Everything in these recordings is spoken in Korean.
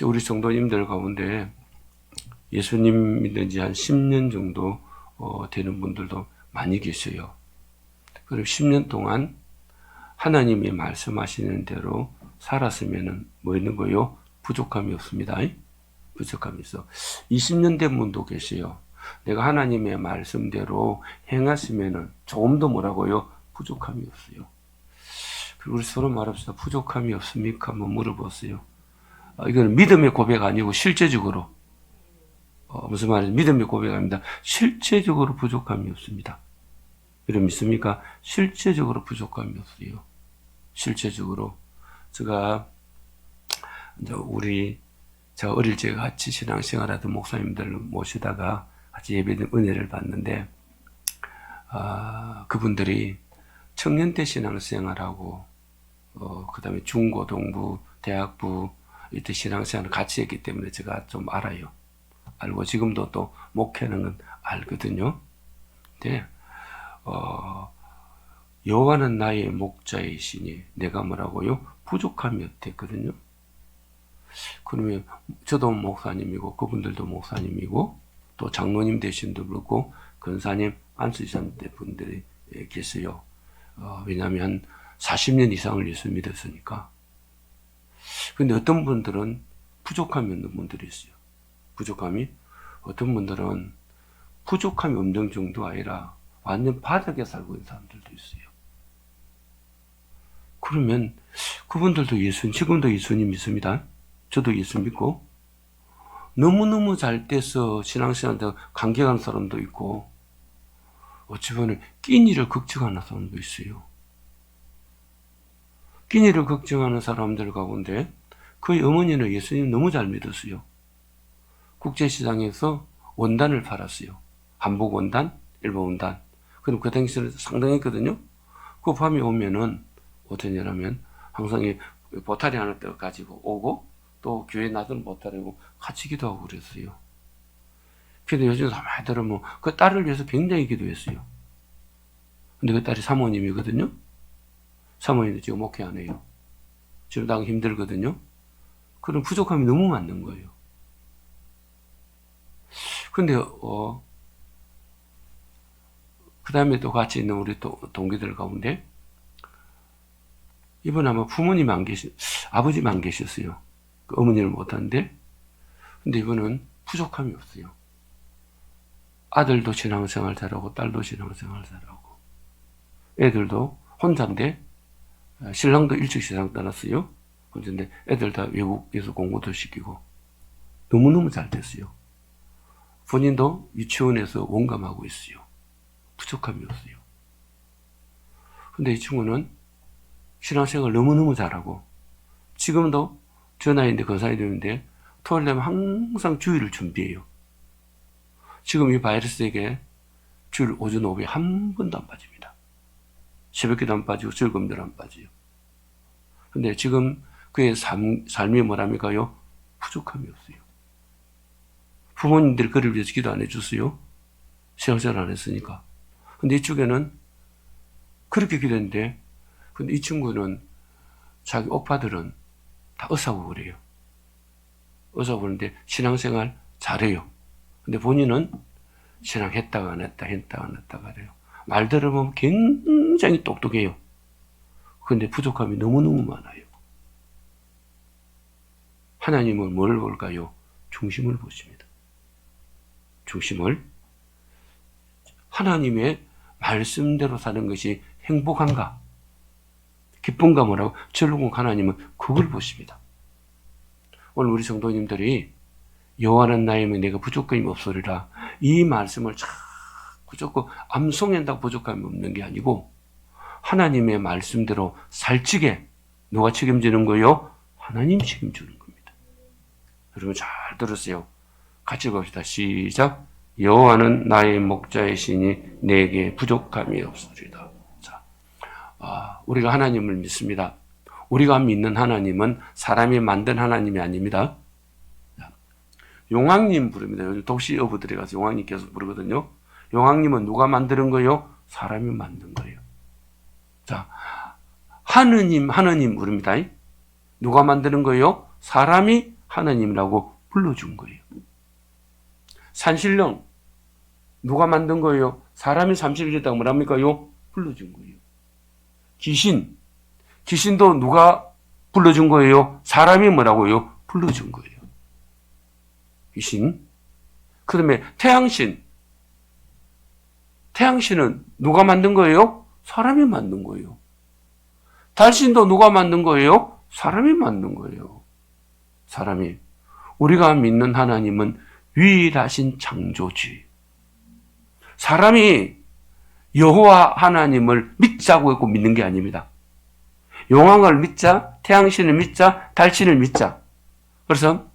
우리 성도님들 가운데 예수님 믿은 지 한 10년 정도 되는 분들도 많이 계세요. 그리고 10년 동안 하나님이 말씀하시는 대로 살았으면 뭐 있는 거요? 부족함이 없습니다. 부족함이 있어. 20년 된 분도 계세요. 내가 하나님의 말씀대로 행했으면 조금도 뭐라고요? 부족함이 없어요. 그리고 우리 서로 말합시다. 부족함이 없습니까? 한번 물어보세요. 이건 믿음의 고백 아니고 실제적으로. 무슨 말이죠? 믿음의 고백 아닙니다. 실제적으로 부족함이 없습니다. 여러분 믿습니까? 실제적으로 부족함이 없어요. 실제적으로. 제가 어릴 적 같이 신앙생활하던 목사님들 모시다가 같이 예배된 은혜를 받는데, 그분들이 청년 때 신앙생활하고, 그 다음에 중고등부, 대학부, 이때 신앙생활을 같이 했기 때문에 제가 좀 알아요. 알고 지금도 또 목회하는 건 알거든요. 근데, 여호와는 나의 목자이시니 내가 뭐라고요? 부족함이 없댔거든요. 그러면 저도 목사님이고 그분들도 목사님이고 또 장로님 되신 분도 그렇고 권사님, 안수지사님 분들이 계세요. 왜냐하면 40년 이상을 예수 믿었으니까. 근데 어떤 분들은 부족함이 없는 분들이 있어요. 부족함이 어떤 분들은 부족함이 없는 정도 아니라 완전 바닥에 살고 있는 사람들도 있어요. 그러면 그분들도 지금도 예수님 믿습니다. 저도 예수 믿고 너무너무 잘 돼서 신앙생활에 감격하는 사람도 있고 어찌 보면 끼니를 걱정하는 사람도 있어요. 끼니를 걱정하는 사람들 가운데 그의 어머니는 예수님 너무 잘 믿었어요. 국제시장에서 원단을 팔았어요. 한복 원단, 일본 원단. 그럼 그 당시에는 상당했거든요. 그 밤에 오면은 어떤 일하면 항상 보따리 하나 떠 가지고 오고 또 교회 나들은 보따리고 같이 기도하고 그랬어요. 근데 요즘 많이 들으면 그 딸을 위해서 굉장히 기도했어요. 근데 그 딸이 사모님이거든요. 사모님도 지금 목회 안 해요. 지금 당 힘들거든요. 그런 부족함이 너무 많은 거예요. 근데 그 다음에 또 같이 있는 우리 동기들 가운데 이번 아마 부모님 아버지만 안 계셨어요. 그 어머니를 못하는데, 근데 이번은 부족함이 없어요. 아들도 신앙생활 잘하고, 딸도 신앙생활 잘하고, 애들도 혼자인데, 신랑도 일찍 세상 떠났어요. 혼자인데, 애들 다 외국에서 공부도 시키고, 너무너무 잘 됐어요. 본인도 유치원에서 원감하고 있어요. 부족함이 없어요. 근데 이 친구는 신앙생활 너무너무 잘하고, 지금도 저 나이인데 건사이 되는데, 토요일 되면 항상 주일을 준비해요. 지금 이 바이러스에게 주일 오전 오후에 한 번도 안 빠집니다. 새벽기도 안 빠지고 즐거움도 안 빠져요. 근데 지금 그의 삶이 뭐랍니까요? 부족함이 없어요. 부모님들이 그를 위해서 기도 안 해줬어요. 신앙생활 안 했으니까. 근데 이쪽에는 그렇게 기도했는데, 근데 이 친구는 자기 오빠들은 다 의사고 그래요. 의사고 그러는데 신앙생활 잘해요. 근데 본인은 신앙했다가 안 했다, 했다가 안 했다가 그래요. 말 들어보면 굉장히 똑똑해요. 근데 부족함이 너무너무 많아요. 하나님은 뭘 볼까요? 중심을 보십니다. 중심을. 하나님의 말씀대로 사는 것이 행복한가? 기쁜가 뭐라고? 결국 하나님은 그걸 보십니다. 오늘 우리 성도님들이 여호와는 나의 명 내가 부족함이 없으리라. 이 말씀을 자꾸 암송한다고 부족함이 없는 게 아니고 하나님의 말씀대로 살찌게 누가 책임지는 거요? 하나님 책임지는 겁니다. 여러분 잘 들으세요. 같이 봅시다. 시작. 여호와는 나의 목자이시니 내게 부족함이 없으리라. 자, 우리가 하나님을 믿습니다. 우리가 믿는 하나님은 사람이 만든 하나님이 아닙니다. 용왕님 부릅니다. 요즘 독시 어부들에 가서 용왕님 계속 부르거든요. 용왕님은 누가 만드는 거요? 사람이 만든 거예요. 자, 하느님 부릅니다. 누가 만드는 거요? 사람이 하나님이라고 불러준 거예요. 산신령 누가 만든 거예요? 사람이 30일 있다고 뭐랍니까요? 불러준 거예요. 귀신도 누가 불러준 거예요? 사람이 뭐라고요? 불러준 거예요. 귀신. 그 다음에 태양신은 누가 만든 거예요? 사람이 만든 거예요. 달신도 누가 만든 거예요? 사람이 만든 거예요. 사람이. 우리가 믿는 하나님은 유일하신 창조주예요. 사람이 여호와 하나님을 믿자고 했고 믿는 게 아닙니다. 용왕을 믿자, 태양신을 믿자, 달신을 믿자. 그래서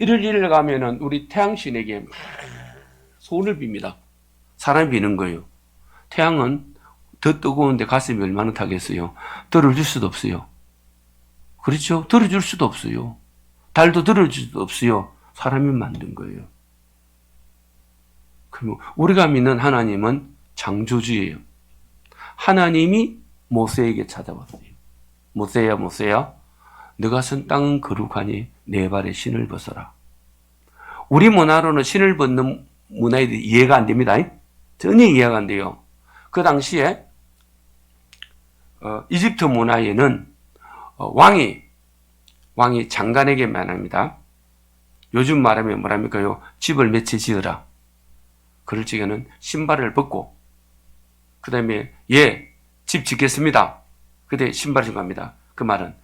1월 1일 가면은 우리 태양신에게 소원을 빕니다. 사람이 비는 거예요. 태양은 더 뜨거운데 가슴이 얼마나 타겠어요? 들어줄 수도 없어요. 그렇죠? 들어줄 수도 없어요. 달도 들어줄 수도 없어요. 사람이 만든 거예요. 그럼 우리가 믿는 하나님은 창조주예요. 하나님이 모세에게 찾아왔어요. 모세야, 너가 선 땅은 거룩하니 내 발에 신을 벗어라. 우리 문화로는 신을 벗는 문화에 이해가 안 됩니다. 전혀 이해가 안 돼요. 그 당시에 이집트 문화에는 왕이 장관에게만 합니다. 요즘 말하면 뭐랍니까요? 집을 몇 채 지어라. 그럴 적에는 신발을 벗고 그 다음에 집 짓겠습니다. 그때 신발을 신고합니다. 그 말은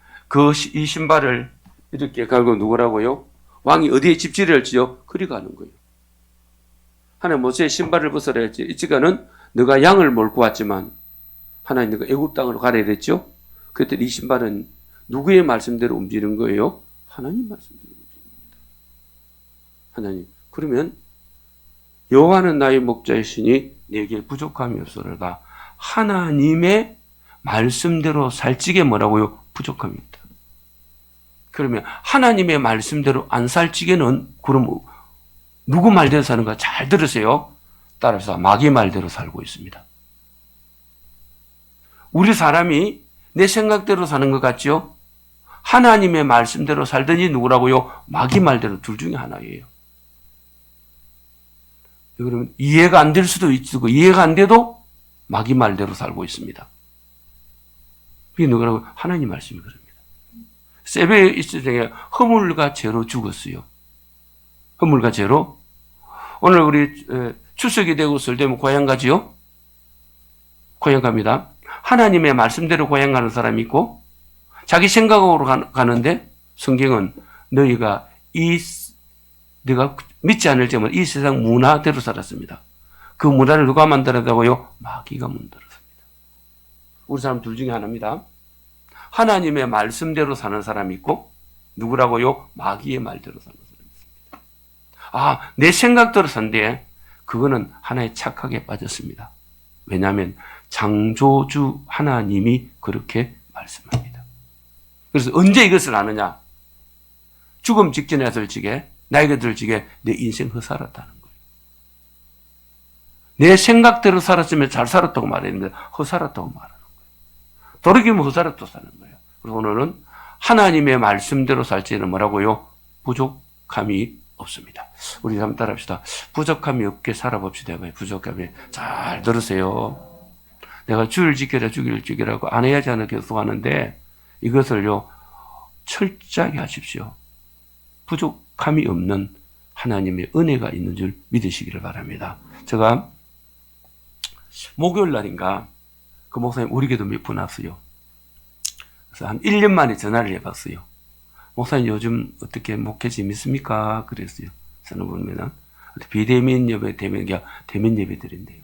이 신발을 이렇게 갈고 누구라고요? 왕이 어디에 집 지을지요? 그리 가는 거예요. 하나님 모세의 신발을 벗어라 했지. 이쪽에는 너가 양을 몰고 왔지만 하나님 너가 애굽 땅으로 가라 했죠. 그때 이 신발은 누구의 말씀대로 움직이는 거예요? 하나님 말씀대로 움직입니다. 하나님. 그러면 여호와는 나의 목자이시니 내게 부족함이 없으리다. 하나님의 말씀대로 살찌게 뭐라고요? 부족함이 있다. 그러면 하나님의 말씀대로 안 살찌게는 그럼 누구 말대로 사는가? 잘 들으세요. 따라서 마귀 말대로 살고 있습니다. 우리 사람이 내 생각대로 사는 것 같죠? 하나님의 말씀대로 살더니 누구라고요? 마귀 말대로 둘 중에 하나예요. 그러면 이해가 안 될 수도 있고 이해가 안 돼도 마귀 말대로 살고 있습니다. 그게 누구라고? 하나님 말씀이 그럽니다. 세베에 있을 때 허물과 죄로 죽었어요. 허물과 죄로. 오늘 우리 추석이 되고 설 되면 고향 가지요? 고향 갑니다. 하나님의 말씀대로 고향 가는 사람이 있고 자기 생각으로 가는데 성경은 너희가 믿지 않을 점은 이 세상 문화대로 살았습니다. 그 문화를 누가 만들었다고요? 마귀가 만들었습니다. 우리 사람 둘 중에 하나입니다. 하나님의 말씀대로 사는 사람이 있고 누구라고요? 마귀의 말대로 사는 사람이 있습니다. 내 생각대로 산대. 그거는 하나의 착각에 빠졌습니다. 왜냐하면 창조주 하나님이 그렇게 말씀합니다. 그래서 언제 이것을 아느냐? 죽음 직전에 솔직에 나이가 들지게 내 인생 허살았다는 거예요. 내 생각대로 살았으면 잘 살았다고 말했는데 허살았다고 말하는 거예요. 돌이키면 허살았다고 사는 거예요. 그래서 오늘은 하나님의 말씀대로 살지는 뭐라고요? 부족함이 없습니다. 우리 한번 따라합시다. 부족함이 없게 살아봅시다. 부족함이 잘 들으세요. 내가 주를 지켜라 주기를 지키라고 안 해야지 않아 계속 하는데 이것을요 철저하게 하십시오. 부족함이 없는 하나님의 은혜가 있는 줄 믿으시기를 바랍니다. 제가 목요일 날인가 그 목사님 우리 교도 몇 분 왔어요. 그래서 한 1년 만에 전화를 해봤어요. 목사님 요즘 어떻게 목회 재밌습니까? 그랬어요. 저는 보면은 비대면 예배, 대면 예배 드린대요.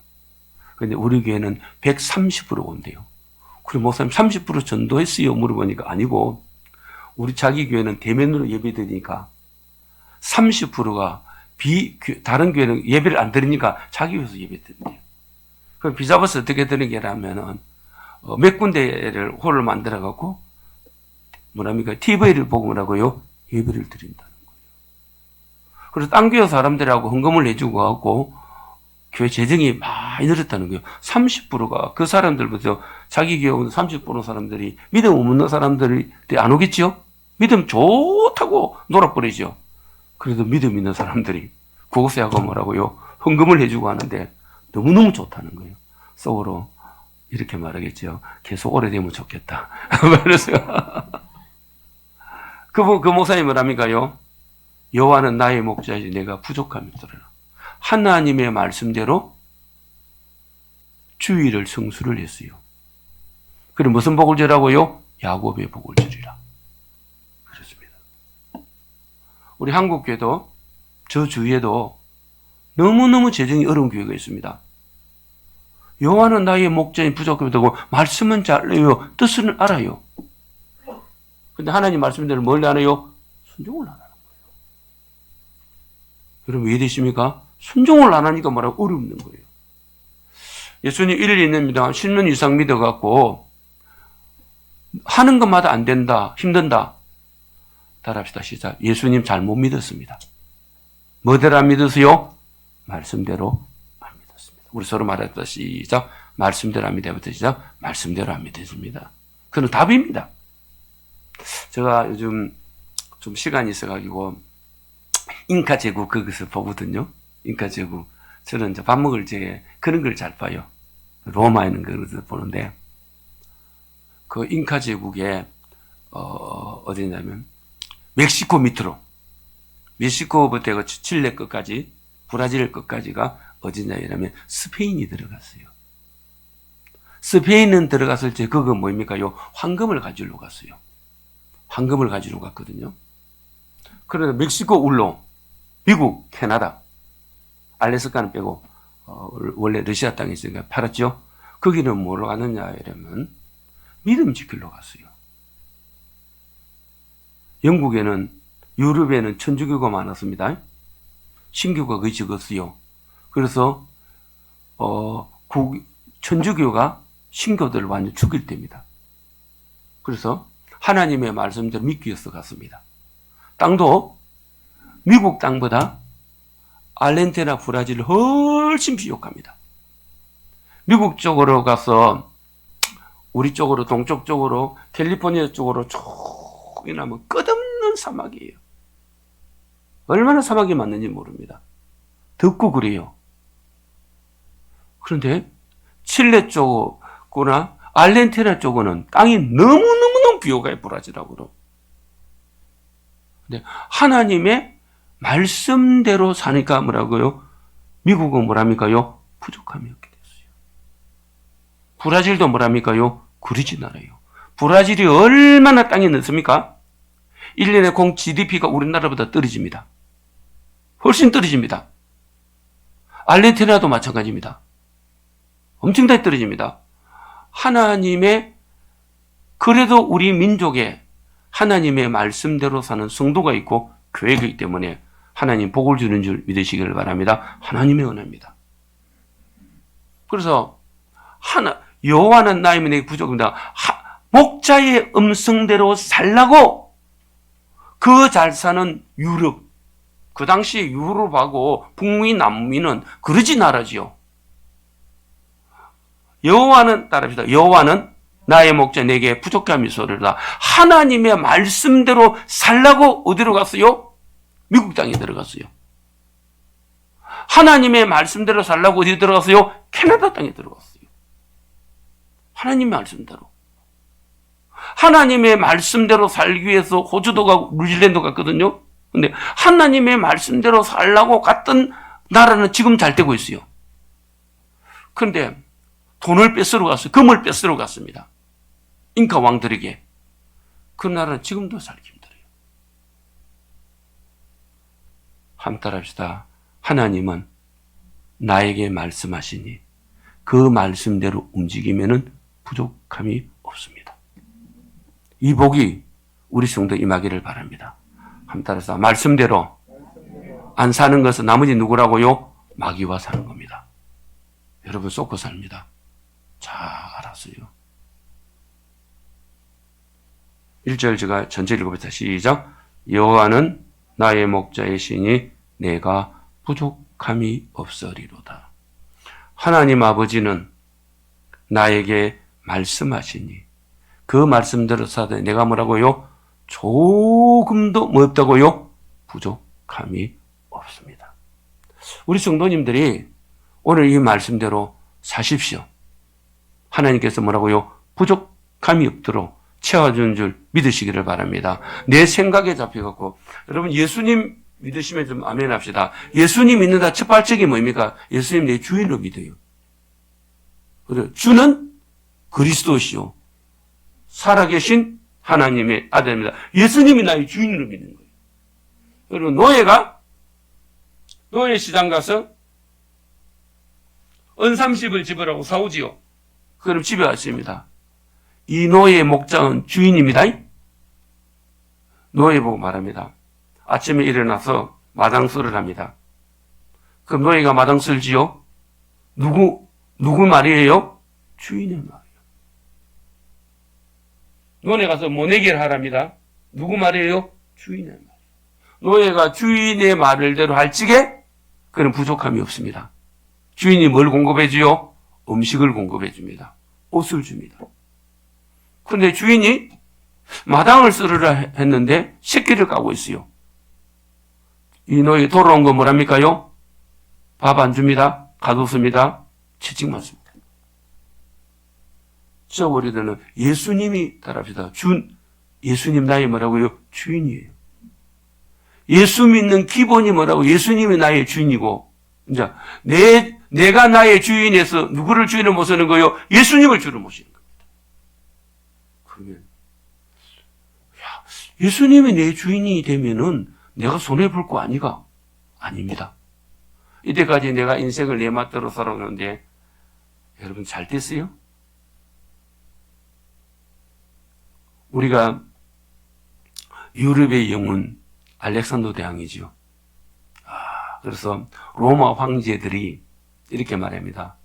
근데 우리 교회는 130% 온대요. 그리고 목사님 30% 전도했어요? 물어보니까 아니고 우리 자기 교회는 대면으로 예배 드리니까 30%가 다른 교회는 예배를 안 드리니까 자기 교회에서 예배 드린대요. 그럼 비잡아서 어떻게 드리는 게라면은 몇 군데를 홀을 만들어 갖고 뭐랍니까? TV를 보고 뭐라고요? 예배를 드린다는 거예요. 그래서 딴 교회 사람들하고 헌금을 내주고 갖고 교회 재정이 많이 늘었다는 거예요. 30%가 그 사람들부터 자기 교회 오는 30% 사람들이 믿음 없는 사람들이 안 오겠죠? 믿음 좋다고 놀아버리죠. 그래도 믿음 있는 사람들이 그곳에하고 뭐라고요? 헌금을 해주고 하는데 너무너무 좋다는 거예요. 속으로 이렇게 말하겠죠. 계속 오래되면 좋겠다. 그래서 그 목사님 뭐랍니까요? 여호와는 나의 목자이지 내가 부족함이 없으리라. 하나님의 말씀대로 주의를 성수를 했어요. 그래 무슨 복을 주라고요? 야곱의 복을 주리라. 그렇습니다. 우리 한국교회도 저 주위에도 너무너무 재정이 어려운 교회가 있습니다. 여호와는 나의 목자인 부족함이 되고 말씀은 잘 알아요. 뜻은 알아요. 근데 하나님 말씀대로 뭘 안 해요? 순종을 안 하는 거예요. 여러분 왜 되십니까? 순종을 안 하니까 뭐라고 어렵는 거예요. 예수님 일리 있습니다. 10년 이상 믿어갖고 하는 것마다 안 된다, 힘든다. 따라합시다. 시작. 예수님 잘못 믿었습니다. 뭐대로 안 믿으세요? 말씀대로 안 믿었습니다. 우리 서로 말했다. 시작. 말씀대로 안 믿어부터 시작. 말씀대로 안 믿었습니다. 그건 답입니다. 제가 요즘 좀 시간이 있어가지고 잉카 제국 그것을 보거든요. 잉카 제국. 저는 이제 밥 먹을 때 그런 걸 잘 봐요. 로마에 있는 것을 보는데 그 잉카 제국에 어디냐면 멕시코 밑으로 멕시코부터 칠레 끝까지 브라질 끝까지가 어디냐 이러면 스페인이 들어갔어요. 스페인은 들어갔을 때 그거 뭐입니까요? 황금을 가지러 갔어요. 황금을 가지러 갔거든요. 그러나 멕시코 울로 미국, 캐나다, 알래스카는 빼고 원래 러시아 땅에 있으니까 팔았죠. 거기는 뭐로 가느냐 이러면 믿음 지키러 갔어요. 영국에는 유럽에는 천주교가 많았습니다. 신교가 거의 적었어요. 그래서 천주교가 신교들을 완전 죽일 때입니다. 그래서 하나님의 말씀대로 믿기 위해서 갔습니다. 땅도 미국 땅보다 아르헨티나, 브라질 훨씬 비옥합니다. 미국 쪽으로 가서 우리 쪽으로 동쪽 쪽으로 캘리포니아 쪽으로 쭉 이나면 끝없는 사막이에요. 얼마나 사막이 많은지 모릅니다. 덥고 그래요. 그런데 칠레 쪽이나 아르헨티나 쪽은 땅이 너무너무 비옥해요. 브라질하고도. 근데 하나님의 말씀대로 사니까 뭐라고요? 미국은 뭐랍니까요? 부족함이 없게 됐어요. 브라질도 뭐랍니까요? 그러진 않아요. 브라질이 얼마나 땅이 넓습니까? 1년에 공 GDP가 우리나라보다 떨어집니다. 훨씬 떨어집니다. 아르헨티나도 마찬가지입니다. 엄청나게 떨어집니다. 하나님의 그래도 우리 민족에 하나님의 말씀대로 사는 성도가 있고 교회가 있기 때문에 하나님 복을 주는 줄 믿으시기를 바랍니다. 하나님의 은혜입니다. 그래서 여호와는 나의 내게 부족합니다. 목자의 음성대로 살라고 그 잘 사는 유럽, 그 당시 유럽하고 북미, 남미는 그러진 않았지요. 여호와는 따라합시다. 여호와는 나의 목자 내게 부족함이 있으리로다. 하나님의 말씀대로 살라고 어디로 갔어요? 미국 땅에 들어갔어요. 하나님의 말씀대로 살라고 어디 들어갔어요? 캐나다 땅에 들어갔어요. 하나님의 말씀대로. 하나님의 말씀대로 살기 위해서 호주도 가고 뉴질랜드 갔거든요. 근데 하나님의 말씀대로 살라고 갔던 나라는 지금 잘 되고 있어요. 그런데 돈을 뺏으러 갔어요. 금을 뺏으러 갔습니다. 잉카 왕들에게. 그 나라는 지금도 살기 힘들어요. 함께 합시다. 하나님은 나에게 말씀하시니 그 말씀대로 움직이면은 부족함이 없습니다. 이 복이 우리 성도 임하기를 바랍니다. 함께 따라서 말씀대로 안 사는 것은 나머지 누구라고요? 마귀와 사는 겁니다. 여러분 쏟고 삽니다. 잘 알았어요. 1절 제가 전체 읽어봅시다. 시작. 여호와는 나의 목자이시니 내가 부족함이 없으리로다. 하나님 아버지는 나에게 말씀하시니 그 말씀대로 사되 내가 뭐라고요? 조금도 뭐 없다고요? 부족함이 없습니다. 우리 성도님들이 오늘 이 말씀대로 사십시오. 하나님께서 뭐라고요? 부족함이 없도록 채워주는 줄 믿으시기를 바랍니다. 내 생각에 잡혀갖고, 여러분 예수님 믿으시면 좀 아멘 합시다. 예수님 믿는다 첫 발짝이 뭡니까? 예수님 내 주인으로 믿어요. 그래, 주는 그리스도시요 살아계신 하나님의 아들입니다. 예수님이 나의 주인으로 믿는 거예요. 그리고 노예 시장 가서 은 30을 집으라고 사오지요. 그럼 집에 왔습니다. 이 노예의 목장은 주인입니다. 노예 보고 말합니다. 아침에 일어나서 마당쓸을 합니다. 그럼 노예가 마당 쓸지요? 누구 말이에요? 주인의 말이에요. 노예 가서 모내기를 하랍니다. 누구 말이에요? 주인의 말. 노예가 주인의 말을 대로 할 적에 그는 부족함이 없습니다. 주인이 뭘 공급해줘요? 음식을 공급해줍니다. 옷을 줍니다. 그런데 주인이 마당을 쓸으라 했는데 새끼를 까고 있어요. 이 노예 돌아온 건 뭐랍니까요? 밥 안 줍니다. 가뒀습니다. 채찍 맞습니다. 저버리더는 예수님이 따라합시다. 예수님 나의 뭐라고요? 주인이에요. 예수 믿는 기본이 뭐라고? 예수님이 나의 주인이고, 이제 내가 나의 주인에서 누구를 주인을 모시는 거요? 예수님을 주로 모시는 겁니다. 그러면 예수님이 내 주인이 되면은 내가 손해볼 거 아니가? 아닙니다. 이때까지 내가 인생을 내 맛대로 살아오는데 여러분 잘 됐어요? 우리가 유럽의 영웅 알렉산더 대왕이죠. 그래서 로마 황제들이 이렇게 말합니다.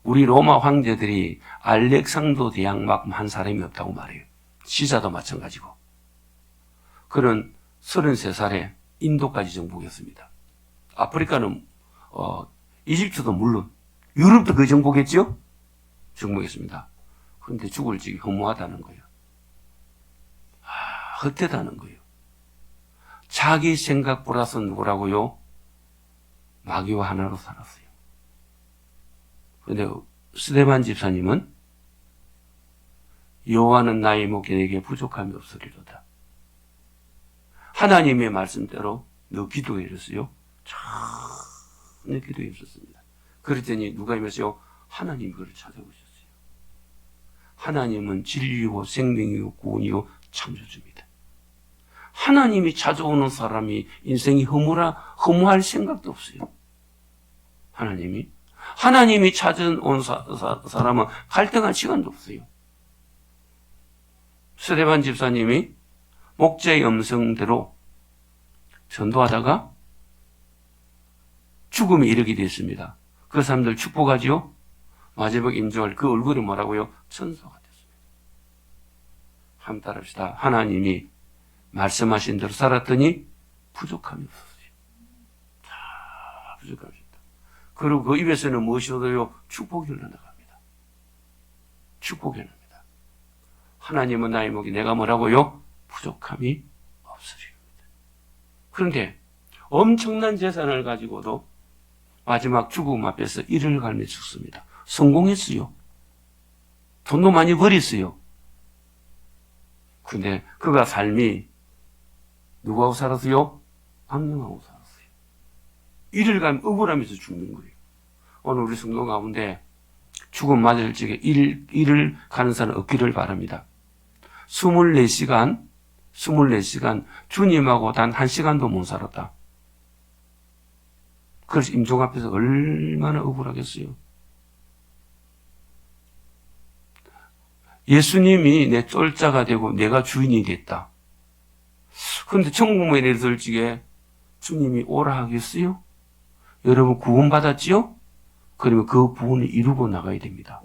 우리 로마 황제들이 알렉산더 대왕만큼 한 사람이 없다고 말해요. 시사도 마찬가지고. 그는 33살에 인도까지 정복했습니다. 아프리카는 이집트도 물론 유럽도 그 정복했죠? 정복했습니다. 그런데 죽을 적이 허무하다는 거예요. 헛되다는 거예요. 자기 생각 플러스 누구라고요? 마귀와 하나로 살았어요. 그런데 스데반 집사님은 여호와는 나의 목에 내게 부족함이 없으리로다. 하나님의 말씀대로 너 기도해 줬어요. 참 기도해 줬습니다. 그랬더니 누가 임했어요? 하나님이 그를 찾아오셨어요. 하나님은 진리요 생명이요 구원이요 창조주입니다. 하나님이 찾아오는 사람이 인생이 허무할 생각도 없어요. 하나님이 찾아온 사람은 갈등할 시간도 없어요. 스데반 집사님이 목자의 음성대로 전도하다가 죽음에 이르게 됐습니다. 그 사람들 축복하지요? 마지막 임종할 그 얼굴이 뭐라고요? 천사가 됐습니다. 한번 따라합시다. 하나님이 말씀하신 대로 살았더니 부족함이 없었어요. 다 부족함이 없다. 그리고 그 입에서는 무엇이 얻어요? 축복이 흘러나갑니다. 축복이 흘러납니다. 하나님은 나의 목이 내가 뭐라고요? 부족함이 없으리입니다. 그런데 엄청난 재산을 가지고도 마지막 죽음 앞에서 이를 갈며 죽습니다. 성공했어요. 돈도 많이 벌었어요. 그런데 그가 삶이 누구하고 살았어요? 악령하고 살았어요. 이를 가면 억울하면서 죽는 거예요. 오늘 우리 성도 가운데 죽음 맞을 적에 일을 가는 사람 없기를 바랍니다. 24시간 주님하고 단 1시간도 못 살았다. 그래서 임종 앞에서 얼마나 억울하겠어요. 예수님이 내 쫄자가 되고 내가 주인이 됐다. 그런데 천국문에 내렸을 적에 주님이 오라 하겠어요? 여러분 구원받았지요? 그러면 그 구원을 이루고 나가야 됩니다.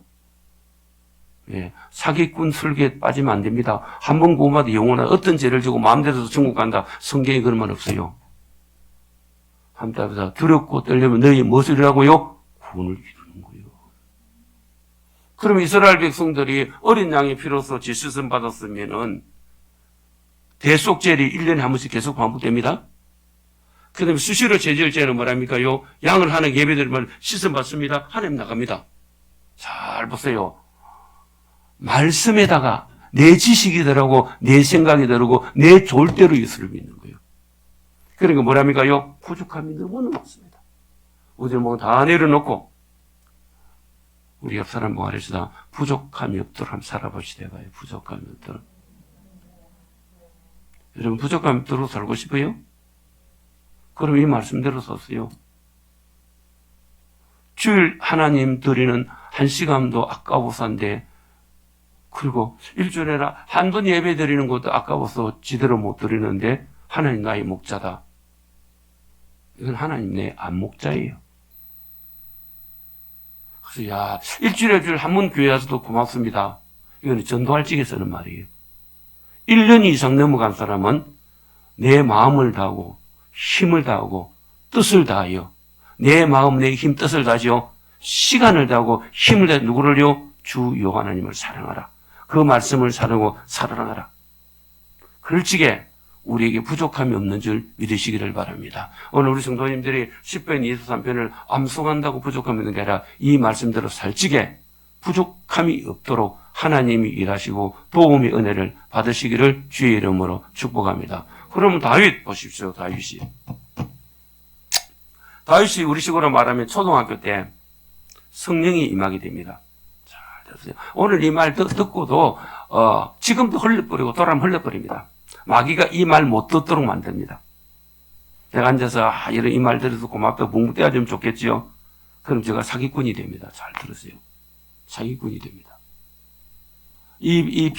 예, 사기꾼 술개에 빠지면 안 됩니다. 한 번 구원받아 영원한 어떤 죄를 지고 마음대로 천국 간다. 성경에 그런 말 없어요. 한답니다. 두렵고 떨려면 너희 무엇을 하라고요? 구원을 이루는 거예요. 그럼 이스라엘 백성들이 어린 양의 피로서 지수선 받았으면은 대속죄리 1년에 한 번씩 계속 반복됩니다. 그 다음에 수시로 제절제는 뭐랍니까요? 양을 하나 예배드리면 씻음 받습니다. 하나님 나갑니다. 잘 보세요. 말씀에다가 내 지식이 들어가고 내 생각이 들어가고 내 좋을 대로 예수를 믿는 거예요. 그러니까 뭐랍니까요? 부족함이 너무너무 많습니다. 우리는 뭐 다 내려놓고 우리 옆 사람 뭐 하시다 부족함이 없도록 한번 살아보시다 봐요. 부족함이 없도록. 여러분 부족함이 없도록 살고 싶어요? 그럼 이 말씀대로 썼어요. 주일 하나님 드리는 한 시간도 아까워서인데 그리고 일주일에 한 번 예배 드리는 것도 아까워서 지대로 못 드리는데 하나님 나의 목자다. 이건 하나님 내 안목자예요. 그래서 야 일주일에 한 번 교회 와서도 고맙습니다. 이건 전도할 적에 쓰는 말이에요. 1년 이상 넘어간 사람은 내 마음을 다하고 힘을 다하고 뜻을 다하여 내 마음 내 힘 뜻을 다하죠. 시간을 다하고 힘을 다해 누구를요? 주 여호와 하나님을 사랑하라. 그 말씀을 사랑하고 살아나가라. 그럴 적에 우리에게 부족함이 없는 줄 믿으시기를 바랍니다. 오늘 우리 성도님들이 10편 23편을 암송한다고 부족함이 없는 게 아니라 이 말씀대로 살 적에 부족함이 없도록 하나님이 일하시고 도움의 은혜를 받으시기를 주의 이름으로 축복합니다. 그러면 다윗 보십시오. 다윗이 우리식으로 말하면 초등학교 때 성령이 임하게 됩니다. 잘 들으세요. 오늘 이 말 듣고도 지금도 흘려버리고 돌아가면 흘려버립니다. 마귀가 이 말 못 듣도록 만듭니다. 내가 앉아서 이런 이 말 들어서 고맙다 붕 떼어주면 좋겠지요. 그럼 제가 사기꾼이 됩니다. 잘 들으세요. 사기꾼이 됩니다. 이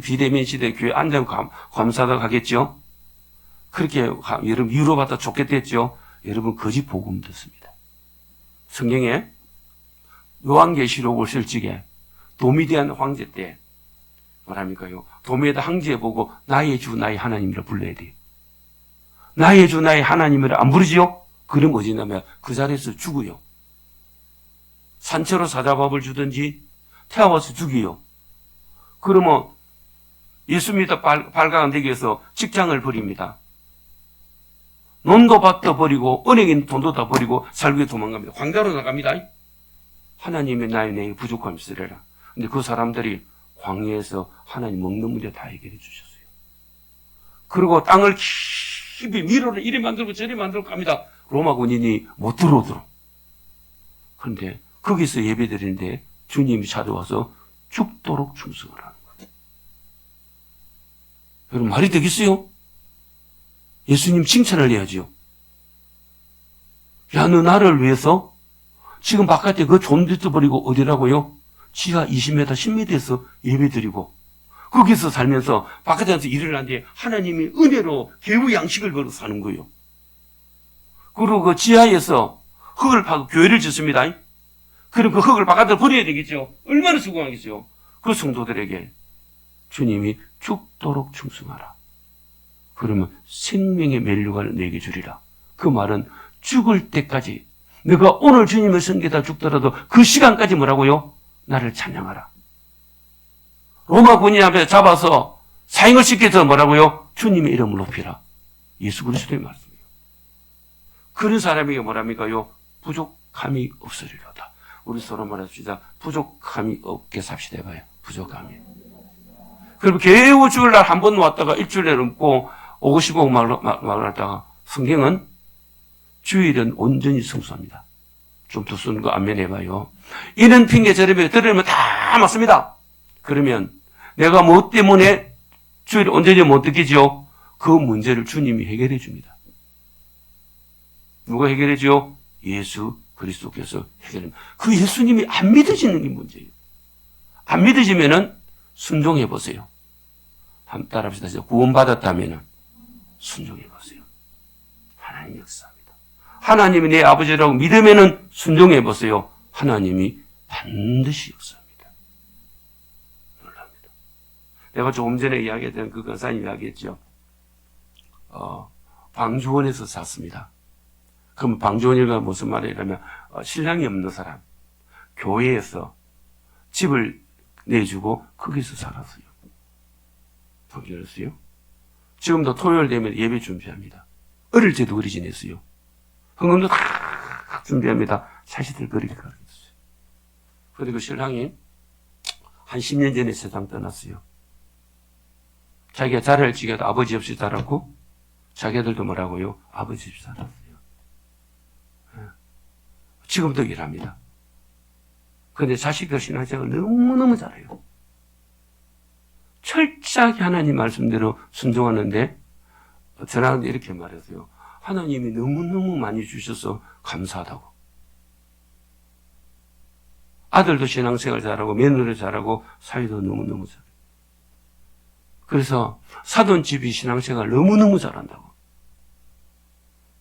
비대면 시대 교회 앉아서 감사하다 가겠죠. 그렇게 여러분 위로받아 좋겠댔죠. 여러분 거짓 복음 듣습니다. 성경에 요한계시록을 쓸 적에 도미디안 황제 때 뭐랍니까요? 도미에다 황제 보고 나의 주 나의 하나님이라 불러야 돼요. 나의 주 나의 하나님이라 안 부르지요? 그럼 어디냐면 그 자리에서 죽어요. 산채로 사자밥을 주든지 태워서 죽여요. 그러면 예수 믿어 발광 되기 위해서 직장을 버립니다. 논도 밭도 버리고 은행인 돈도 다 버리고 살기 위해 도망갑니다. 광야로 나갑니다. 하나님의 나의 내게 부족함이 있으리라. 근데 그 사람들이 광야에서 하나님 먹는 문제 다 해결해 주셨어요. 그리고 땅을 깊이 미로를 이리 만들고 저리 만들고 갑니다. 로마 군인이 못 들어오도록. 그런데 거기서 예배 드리는데 주님이 찾아와서 죽도록 충성을 하는 거예요. 여러분 말이 되겠어요? 예수님 칭찬을 해야지요. 야, 너 나를 위해서 지금 바깥에 그 좋은 데도 버리고 어디라고요? 지하 20m, 10m에서 예배드리고 거기서 살면서 바깥에 나서 일을 하는데 하나님이 은혜로 개우 양식을 벌어 사는 거예요. 그리고 그 지하에서 흙을 파고 교회를 짓습니다. 그럼 그 흙을 바깥으로 버려야 되겠죠. 얼마나 수고하겠어요. 그 성도들에게 주님이 죽도록 충성하라. 그러면 생명의 멸류관을 내게 주리라. 그 말은 죽을 때까지 내가 오늘 주님을 섬기다 죽더라도 그 시간까지 뭐라고요? 나를 찬양하라. 로마 군인 앞에 잡아서 사형을 시켜서 뭐라고요? 주님의 이름을 높이라. 예수 그리스도의 말씀이에요. 그런 사람에게 뭐랍니까요? 부족함이 없으리로다. 우리 서로 말합시다. 부족함이 없게 삽시다 해봐요. 부족함이. 그럼 겨우 주일날 한 번 왔다가 일주일에 넘고 오고 싶고 막을 하다가 성경은 주일은 온전히 성수합니다. 좀 더 쓰는 거 안면해봐요. 이런 핑계 저런 핑계 들으면 다 맞습니다. 그러면 내가 뭐 때문에 주일 온전히 못 느끼죠? 그 문제를 주님이 해결해 줍니다. 누가 해결해 줘요? 예수 그리스도께서 해결합니다. 그 예수님이 안 믿어지는 게 문제예요. 안 믿어지면은 순종해 보세요. 한번 따라합시다. 구원받았다면은 순종해 보세요. 하나님 역사합니다. 하나님이 내 아버지라고 믿으면은 순종해 보세요. 하나님이 반드시 역사합니다. 놀랍니다. 내가 조금 전에 이야기했던 그 권사님 이야기했죠. 방주원에서 샀습니다. 그럼 방주원이가 무슨 말이냐면 신랑이 없는 사람 교회에서 집을 내주고 거기서 살았어요. 방주원에서요. 지금도 토요일 되면 예배 준비합니다. 어릴 때도 그리 지냈어요. 헌금도 다 준비합니다. 자식들 그렇게 가르쳤어요. 그리고 신랑이 한 10년 전에 세상 떠났어요. 자기가 자랄 지게도 아버지 없이 자랐고, 자기들도 뭐라고요? 아버지 없이 살았어요. 지금도 일합니다. 그런데 자식들 신앙생활을 너무너무 잘해요. 철저하게 하나님 말씀대로 순종하는데, 저랑도 이렇게 말했어요. 하나님이 너무너무 많이 주셔서 감사하다고. 아들도 신앙생활 잘하고, 며느리 잘하고, 사위도 너무너무 잘해요. 그래서 사돈집이 신앙생활 너무너무 잘한다고.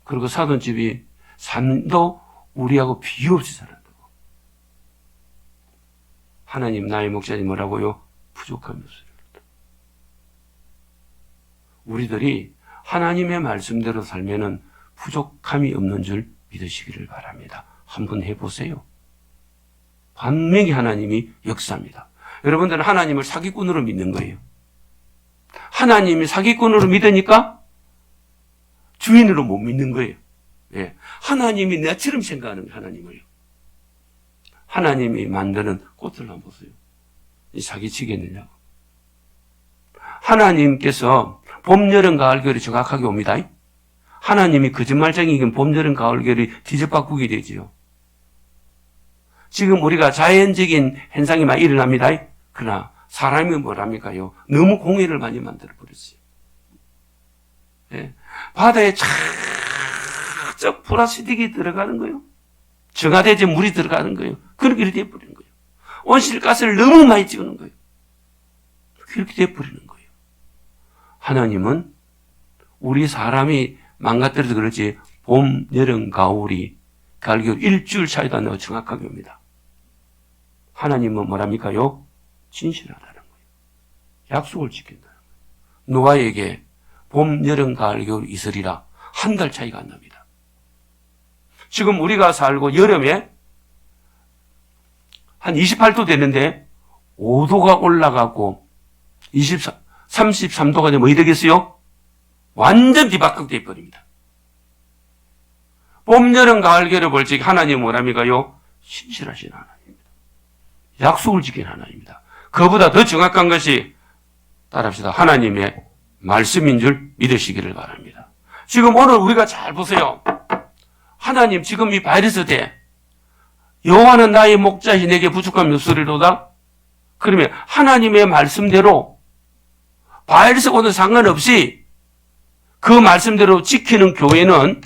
그리고 사돈집이 삶도 우리하고 비교 없이 잘한다고. 하나님, 나의 목자님 뭐라고요? 부족함이 없어요. 우리들이 하나님의 말씀대로 살면은 부족함이 없는 줄 믿으시기를 바랍니다. 한번 해보세요. 분명히 하나님이 역사합니다. 여러분들은 하나님을 사기꾼으로 믿는 거예요. 하나님이 사기꾼으로 믿으니까 주인으로 못 믿는 거예요. 예. 하나님이 나처럼 생각하는 거예요, 하나님을요. 하나님이 만드는 꽃을 한번 보세요. 사기치겠느냐고. 하나님께서 봄, 여름, 가을, 겨울이 정확하게 옵니다. 하나님이 거짓말쟁이긴 봄, 여름, 가을, 겨울이 뒤집바꾸게 되지요. 지금 우리가 자연적인 현상이 많이 일어납니다. 그러나 사람이 뭐랍니까요? 너무 공해를 많이 만들어버렸어요. 예. 바다에 쫙쫙 플라스틱이 들어가는 거예요. 정화되지 물이 들어가는 거예요. 그렇게 돼버리는 거예요. 온실가스를 너무 많이 찍는 거예요. 그렇게 돼버리는 거예요. 하나님은 우리 사람이 망가뜨려서 그렇지 봄, 여름, 가을이 가을, 겨울 일주일 차이도 안 나고 정확하게 옵니다. 하나님은 뭐랍니까요? 진실하다는 거예요. 약속을 지킨다는 거예요. 노아에게 봄, 여름, 가을, 겨울 이슬이라 한 달 차이가 안 납니다. 지금 우리가 살고 여름에 한 28도 되는데 5도가 올라가고 33도가 되면 뭐 되겠어요? 완전 뒤바뀌게 버립니다. 봄, 여름, 가을, 겨울을 볼 적 하나님은 뭐랍니까요? 신실하신 하나님입니다. 약속을 지킨 하나님입니다. 그보다 더 정확한 것이 따라합시다. 하나님의 말씀인 줄 믿으시기를 바랍니다. 지금 오늘 우리가 잘 보세요. 하나님 지금 이 바이러스 때 여호와는 나의 목자시 내게 부족함이 없으리로다. 그러면 하나님의 말씀대로 바이러스가 오늘 상관없이 그 말씀대로 지키는 교회는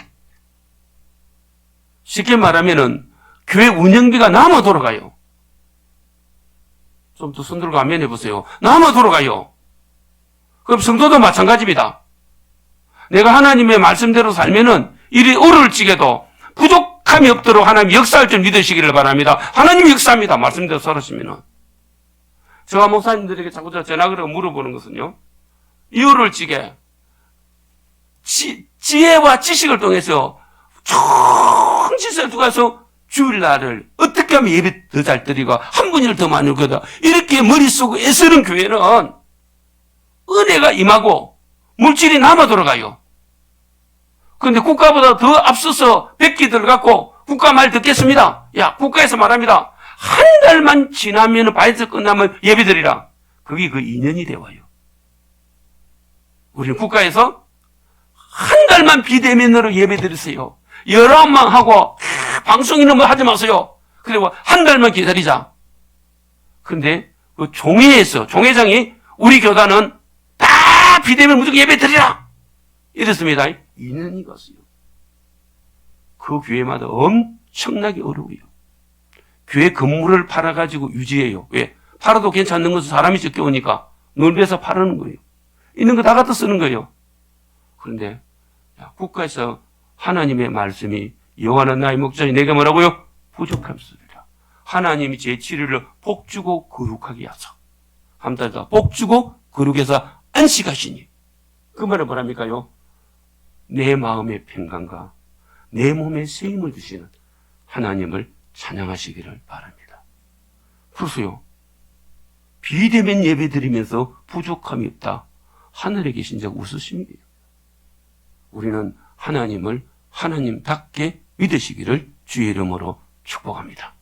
쉽게 말하면은 교회 운영비가 남아 돌아가요. 좀 더 손 들고 한번 해보세요. 남아 돌아가요. 그럼 성도도 마찬가지입니다. 내가 하나님의 말씀대로 살면은 일이 어려울지게도 부족함이 없도록 하나님 역사할 줄 믿으시기를 바랍니다. 하나님 역사합니다. 말씀대로 살았으면은. 제가 목사님들에게 자꾸 전화를 물어보는 것은요. 이 어려울지게 지혜와 지식을 통해서 좋은 짓을 두고서 주일날을 어떻게 하면 예배 더 잘 드리고 한 분을 더 많이 거다. 이렇게 머릿속에 애쓰는 교회는 은혜가 임하고 물질이 남아 돌아가요. 그런데 국가보다 더 앞서서 백기들 갖고 국가 말 듣겠습니다. 야, 국가에서 말합니다. 한 달만 지나면 바이러스 끝나면 예배드리라. 그게 그 2년이 되어요. 우리는 국가에서 한 달만 비대면으로 예배드리세요. 19만 하고 방송 이런 거 하지 마세요. 그리고 한 달만 기다리자. 그런데 그 종회장이 우리 교단은 다 비대면 무조건 예배 드리라 이랬습니다. 2년이 갔어요. 그 교회마다 엄청나게 어려워요. 교회 건물을 팔아가지고 유지해요. 왜? 팔아도 괜찮는 것은 사람이 적게 오니까 넓혀서 팔아는 거예요. 있는 거 다 갖다 쓰는 거예요. 그런데 국가에서 하나님의 말씀이 여호와는 나의 목자니 내가 뭐라고요? 부족함쓰리라. 하나님이 제 치료를 복주고 거룩하게 하사. 한번 더 복주고 거룩해서 안식하시니. 그 말은 뭐랍니까요? 내 마음의 평강과 내 몸에 세임을 주시는 하나님을 찬양하시기를 바랍니다. 그래서요. 비대면 예배 드리면서 부족함이 없다. 하늘에 계신 자 웃으십니다. 우리는 하나님을 하나님답게 믿으시기를 주의 이름으로 축복합니다.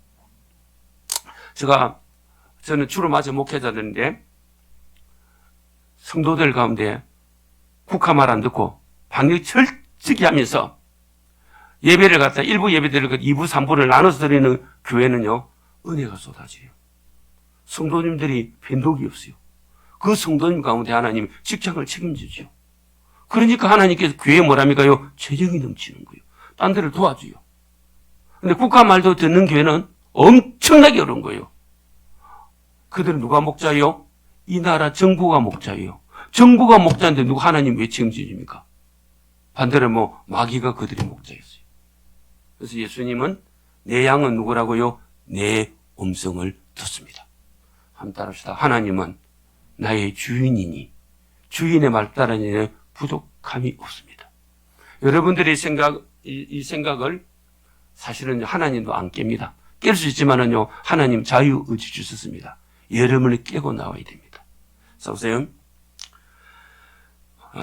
저는 주로 맞아 목회자들인데 성도들 가운데 국화 말 안 듣고 방역 철저히 하면서 예배를 갖다 1부 예배들을 2부 3부를 나눠서 드리는 교회는요 은혜가 쏟아져요. 성도님들이 변덕이 없어요. 그 성도님 가운데 하나님 직장을 책임지죠. 그러니까 하나님께서 교회에 뭐랍니까요? 재정이 넘치는 거예요. 딴 데를 도와줘요. 근데 국가 말도 듣는 교회는 엄청나게 어려운 거예요. 그들은 누가 목자예요? 이 나라 정부가 목자예요. 정부가 목자인데 누가 하나님 왜 책임집니까? 반대로 마귀가 그들의 목자였어요. 그래서 예수님은 내 양은 누구라고요? 내 음성을 듣습니다. 한번 따라합시다. 하나님은 나의 주인이니 주인의 말 따르니 부족함이 없습니다. 여러분들의 이 생각을 사실은 하나님도 안 깹니다. 깰 수 있지만은요, 하나님 자유의지 주셨습니다. 여러분을 깨고 나와야 됩니다. 자, 보세요.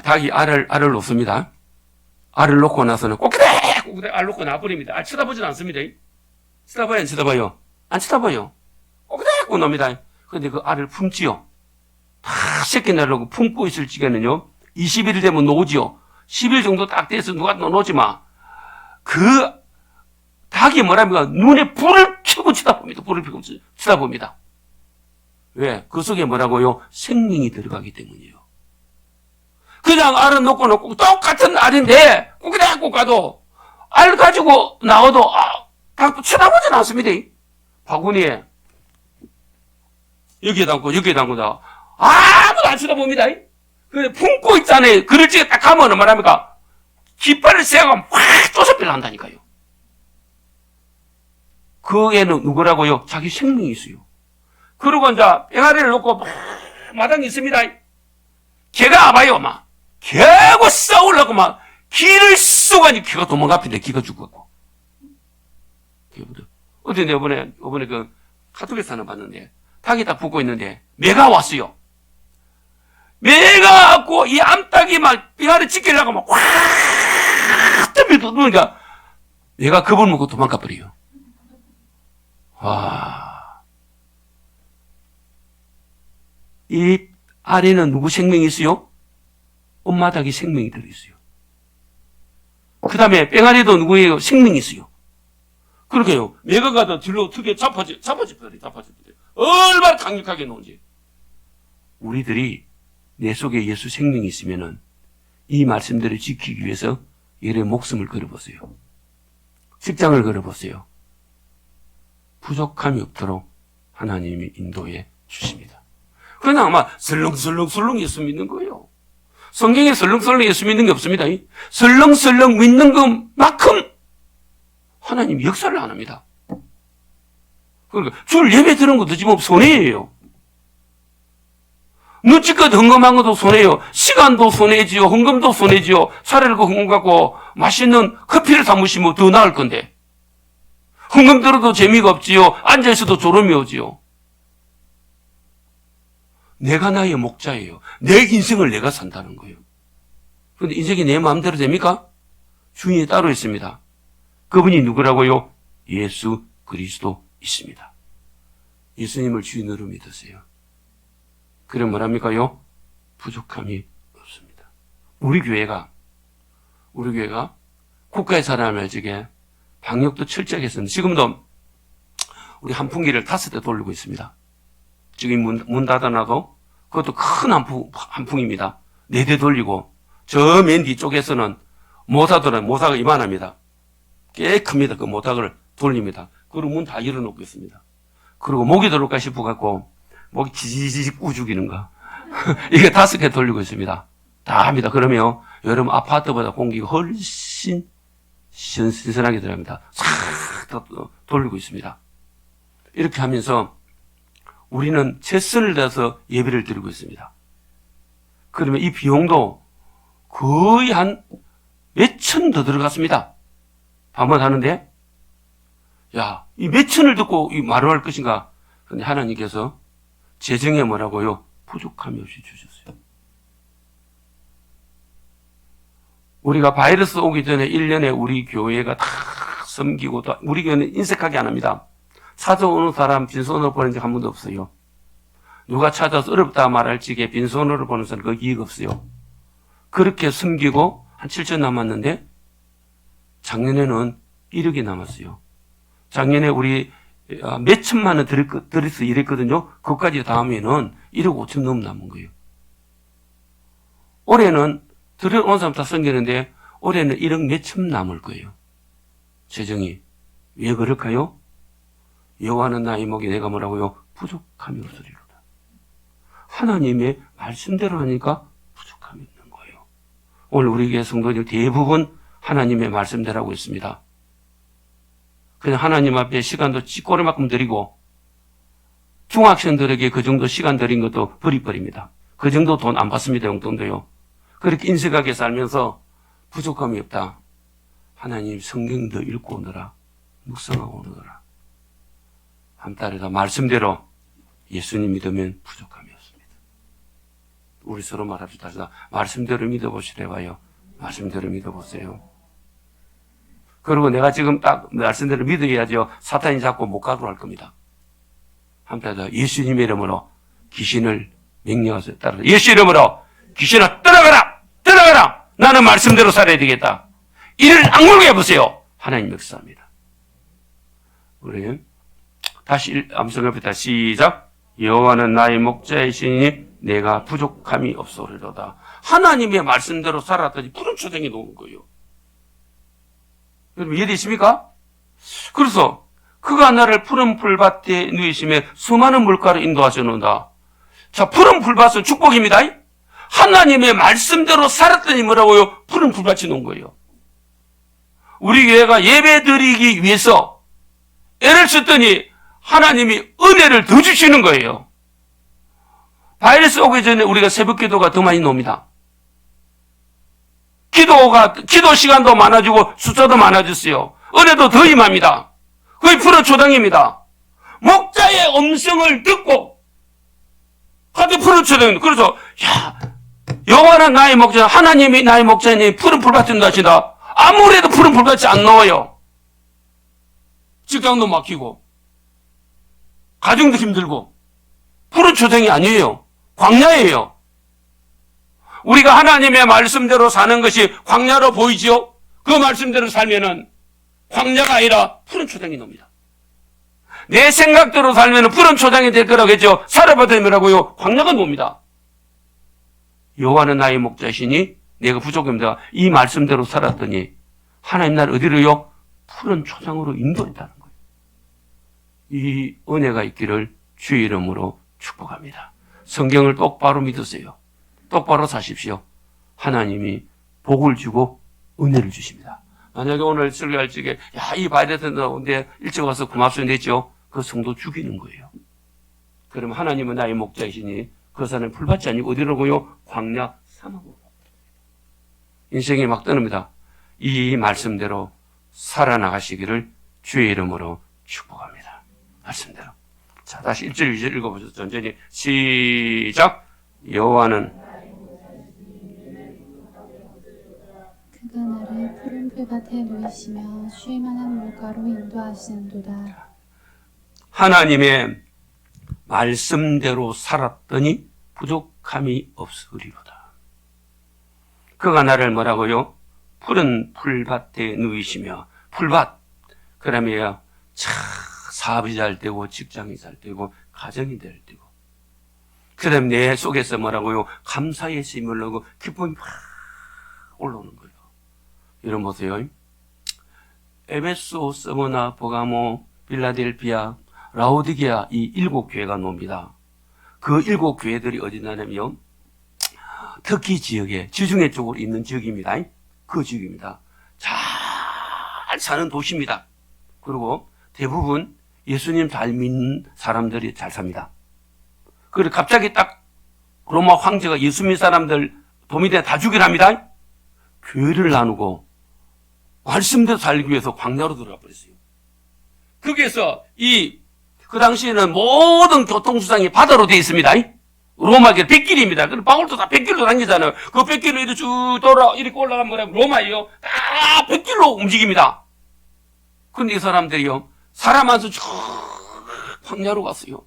닭이 알을 놓습니다. 알을 놓고 나서는 꼬꾸대 알 놓고 놔버립니다. 알 쳐다보진 않습니다. 쳐다봐요, 안 쳐다봐요? 안 쳐다봐요. 꼬꾸대 놉니다. 그런데 그 알을 품지요. 다 새끼 나려고 품고 있을 적에는요, 20일 되면 놓지요. 10일 정도 딱 돼서 누가 놓지 마. 그 닭이 뭐랍니까? 눈에 불을 켜고 쳐다봅니다. 불을 켜고 쳐다봅니다. 왜? 그 속에 뭐라고요? 생명이 들어가기 때문이에요. 그냥 알은 놓고 똑같은 알인데 꼬꾸대고 가도 알 가지고 나와도 닭도 쳐다보진 않습니다. 바구니에 여기에 담고 다 아무도 안 쳐다봅니다. 근데 품고 있잖아요. 그럴 적에 딱 가면 말합니까? 깃발을 세고 확 쪼서필 한다니까요. 그 애는 누구라고요? 자기 생명이 있어요. 그러고 이제 병아리를 놓고 마당에 있습니다. 개가 와봐요, 개하고 싸우려고 기를 쏘고 하니 개가 도망가는데 기가 죽었고. 어제 이번에 그 카톡에서 하나 봤는데 닭이 딱 붙고 있는데 매가 왔어요. 매가 왔고 이 암탉이 병아리 지키려고 확 떠밀고 누우니까 매가 겁을 먹고 도망가 버려요. 이 알에는 누구 생명이 있어요? 엄마 닭이 생명이 들어있어요. 그 다음에 뺑아리도 누구예요? 생명이 있어요. 그러게요. 매가 가다 뒤로 어떻게 잡아집어요. 얼마나 강력하게 놓은지. 우리들이 내 속에 예수 생명이 있으면은 이 말씀들을 지키기 위해서 여러분의 목숨을 걸어보세요. 직장을 걸어보세요. 부족함이 없도록 하나님이 인도해 주십니다. 그냥 아마 설렁설렁 예수 믿는 거예요. 성경에 설렁설렁 예수 믿는 게 없습니다. 설렁설렁 믿는 것만큼 하나님 역사를 안 합니다. 그러니까 주를 예배 드는 것도 지금 손해예요. 눈치껏 헌금한 것도 손해요. 시간도 손해지요. 헌금도 손해지요. 차라리 그 헌금 갖고 맛있는 커피를 사 마시면 더 나을 건데. 헌금 들어도 재미가 없지요. 앉아있어도 졸음이 오지요. 내가 나의 목자예요. 내 인생을 내가 산다는 거예요. 그런데 인생이 내 마음대로 됩니까? 주인이 따로 있습니다. 그분이 누구라고요? 예수 그리스도 있습니다. 예수님을 주인으로 믿으세요. 그래 뭐랍니까요? 부족함이 없습니다. 우리 교회가 국가의 사람을 지게 방역도 철저하게 했습니다. 지금도 우리 한풍기를 5대 돌리고 있습니다. 지금 문 닫아놔도 그것도 큰 한풍입니다. 4대 돌리고 저 맨 뒤쪽에서는 모사가 이만합니다. 꽤 큽니다. 그 모닥을 돌립니다. 그리고 문 다 열어놓고 있습니다. 그리고 목이 들어올까 싶어갖고 목이 지지직 우죽이는 거 이게 5개 돌리고 있습니다. 다 합니다. 그러면 여러분 아파트보다 공기가 훨씬 신선하게 들어갑니다. 싹 돌리고 있습니다. 이렇게 하면서 우리는 최선을 다해서 예배를 드리고 있습니다. 그러면 이 비용도 거의 한 몇천 더 들어갔습니다. 방문하는데, 이 몇천을 듣고 이 말을 할 것인가? 그런데 하나님께서 재정에 뭐라고요? 부족함이 없이 주셨어요. 우리가 바이러스 오기 전에 1년에 우리 교회가 다 섬기고, 또 우리 교회는 인색하게 안 합니다. 찾아오는 사람 빈손으로 보낸 적 한 번도 없어요. 누가 찾아서 어렵다 말할 적에 빈손으로 보는 사람 그 기회가 없어요. 그렇게 섬기고 한 7천 남았는데 작년에는 1억이 남았어요. 작년에 우리 몇 천만 원 들여서 일했거든요. 그것까지 다 하면은 1억 5천 넘 남은 거예요. 올해는 들여온 사람 다 섬기는데 올해는 1억 몇천 남을 거예요. 재정이. 왜 그럴까요? 여호와는 나의 목이 내가 뭐라고요? 부족함이 없으리로다. 하나님의 말씀대로 하니까 부족함이 없는 거예요. 오늘 우리 교회 성도들 대부분 하나님의 말씀대로 하고 있습니다. 그냥 하나님 앞에 시간도 찌꼬리만큼 드리고 중학생들에게 그 정도 시간 드린 것도 버립버립니다. 그 정도 돈 안 받습니다. 용돈도요. 그렇게 인색하게 살면서 부족함이 없다. 하나님 성경도 읽고 오너라. 묵상하고 오너라. 한 달에다 말씀대로 예수님 믿으면 부족함이 없습니다. 우리 서로 말합시다. 말씀대로 믿어보시래 봐요. 말씀대로 믿어보세요. 그리고 내가 지금 딱 말씀대로 믿어야죠. 사탄이 자꾸 못 가도록 할 겁니다. 한편에서 예수님의 이름으로 귀신을 명령하세요. 따라서 예수 이름으로 귀신아 떠나가라! 떠나가라! 나는 말씀대로 살아야 되겠다. 이를 악물게 해보세요. 하나님 역사합니다. 우리 다시 암송해봅니다. 시작. 여호와는 나의 목자이시니 내가 부족함이 없소리로다. 하나님의 말씀대로 살았더니 푸른 초장이 녹은 거예요. 여러분 이해되십니까? 그래서 그가 나를 푸른 풀밭에 누이시며 수많은 물가로 인도하시는다. 자, 푸른 풀밭은 축복입니다. 하나님의 말씀대로 살았더니 뭐라고요? 푸른 풀밭이 놓은 거예요. 우리 교회가 예배 드리기 위해서 애를 썼더니 하나님이 은혜를 더 주시는 거예요. 바이러스 오기 전에 우리가 새벽 기도가 더 많이 놉니다. 기도 시간도 많아지고 숫자도 많아졌어요. 은혜도 더 임합니다. 거의 푸른 초당입니다. 목자의 음성을 듣고 하도 푸른 초당입니다. 그래서 여호와는 나의 목자, 하나님이 나의 목자니 푸른 풀밭에 나시다. 아무래도 푸른 풀밭이 안 나와요. 직장도 막히고 가정도 힘들고 푸른 초당이 아니에요. 광야예요. 우리가 하나님의 말씀대로 사는 것이 광야로 보이죠? 그 말씀대로 살면은 광야가 아니라 푸른 초장이 놉니다. 내 생각대로 살면은 푸른 초장이 될 거라고 했죠. 살아보더니라고요. 광야가 놉니다. 여호와는 나의 목자시니 내가 부족합니다. 이 말씀대로 살았더니 하나님 나를 어디로요? 푸른 초장으로 인도했다는 거예요. 이 은혜가 있기를 주의 이름으로 축복합니다. 성경을 똑바로 믿으세요. 똑바로 사십시오. 하나님이 복을 주고 은혜를 주십니다. 만약에 오늘 설교할 적에 이 바이러스 나오는데 일찍 와서 고맙습니다 했죠. 그 성도 죽이는 거예요. 그럼 하나님은 나의 목자이시니 그 산은 풀밭이 아니고 어디로고요? 광야 사막으로. 인생이 막 떠납니다. 이 말씀대로 살아나가시기를 주의 이름으로 축복합니다. 말씀대로. 자, 다시 1절 2절 읽어보셔서 천천히 시작. 여호와는 그가 나를 푸른 풀밭에 누이시며 쉴 만한 물가로 인도하시는도다. 하나님의 말씀대로 살았더니 부족함이 없으리로다. 그가 나를 뭐라고요? 푸른 풀밭에 누이시며, 풀밭 그러면 사업이 잘 되고 직장이 잘 되고 가정이 잘 되고 그 다음에 내 속에서 뭐라고요? 감사의 심을 넣고 기쁨이 막 올라오는 거예요. 이런 보세요. 에베소, 스무나, 버가모, 빌라델피아, 라오디게아 이 7교회가 놉니다. 그 7교회들이 어디 나냐면 터키 지역에 지중해 쪽으로 있는 지역입니다. 그 지역입니다. 잘 사는 도시입니다. 그리고 대부분 예수님 잘 믿는 사람들이 잘 삽니다. 그리고 갑자기 딱 로마 황제가 예수 믿는 사람들 도미대 다 죽이랍니다. 교회를 나누고 말씀대로 살기 위해서 광야로 들어가 버렸어요. 거기에서 그 당시에는 모든 교통수단이 바다로 되어 있습니다. 로마 길 100길입니다. 그럼 바울도 다 100길로 다니잖아요. 그 100길로 이렇게 쭉 돌아 이렇게 올라가면 뭐라고 로마예요. 다 100길로 움직입니다. 근데 이 사람들이요, 사람 안서 쭉 광야로 갔어요.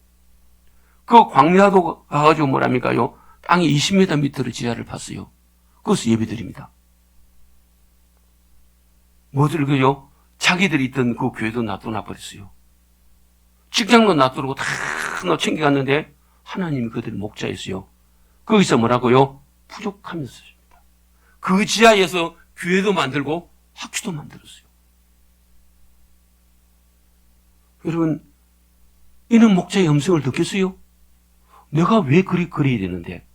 그 광야도 가가지고 뭐랍니까요? 땅이 20m 밑으로 지하를 팠어요. 그것을 예배드립니다. 뭐들 그요? 자기들이 있던 그 교회도 놔둬놔 버렸어요. 직장도 놔두고 다 챙겨갔는데 하나님이 그들을 목자였어요. 거기서 뭐라고요? 부족하면서입니다. 그 지하에서 교회도 만들고 학교도 만들었어요. 여러분, 이는 목자의 음성을 듣겠어요? 내가 왜 그리 그래야 되는데?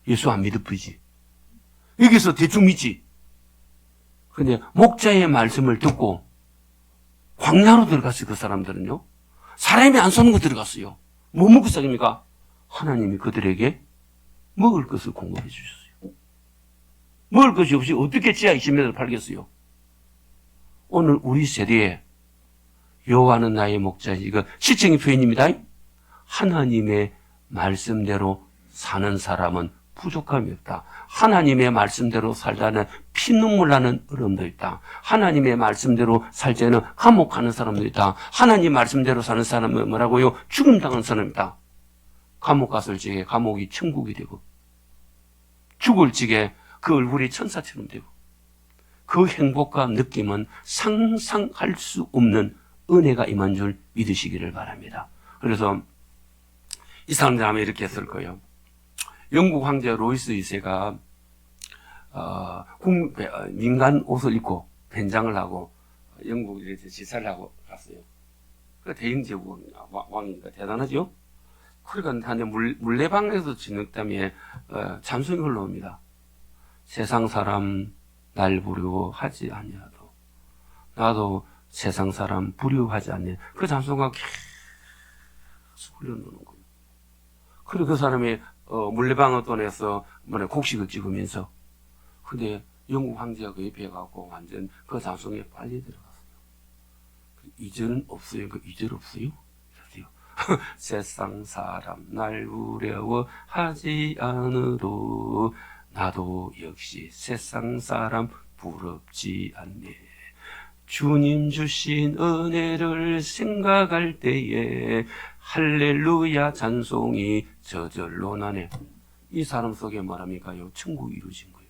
예수 안 믿을 뿐이지. 여기서 대충 믿지. 근데 목자의 말씀을 듣고 광야로 들어갔어요. 그 사람들은요. 사람이 안 쏘는 거 들어갔어요. 뭐 먹고 살입니까? 하나님이 그들에게 먹을 것을 공급해 주셨어요. 먹을 것이 없이 어떻게 지하 20m를 팔겠어요? 오늘 우리 세대에 여호와는 나의 목자, 이거 시청의 표현입니다. 하나님의 말씀대로 사는 사람은 부족함이 없다. 하나님의 말씀대로 살다는 피눈물 나는 어려움도 있다. 하나님의 말씀대로 살 때는 감옥하는 사람도 있다. 하나님 말씀대로 사는 사람은 뭐라고요? 죽음 당한 사람이다. 감옥 갔을 적에 감옥이 천국이 되고, 죽을 적에 그 얼굴이 천사처럼 되고, 그 행복과 느낌은 상상할 수 없는 은혜가 임한 줄 믿으시기를 바랍니다. 그래서 이 사람들 아마 이렇게 했을 거예요. 영국 황제 로이스 2세가 민간 옷을 입고 변장을 하고 영국에 지사를 하고 갔어요. 그 대영제국 왕이니까 대단하죠. 그러니까 한데 물레방에서 진흙땀에 찬송이 흘러옵니다. 세상 사람 날 부러워하지 아니하도 나도 세상 사람 부러워하지 않네. 그 찬송가 계속 흘러놓는 거예요. 그리고 그 사람이 물레방을 떠내서 곡식을 찍으면서, 근데 영국 황제가 그 옆에 가고 완전 그 찬송에 빨리 들어갔어요. 2절은 없어요. 그 2절 없어요? 세상 사람 날 부러워하지 않으도 나도 역시 세상 사람 부럽지 않네. 주님 주신 은혜를 생각할 때에 할렐루야 찬송이 저절로 나네. 이 사람 속에 말합니까요? 천국이 이루어진 거예요.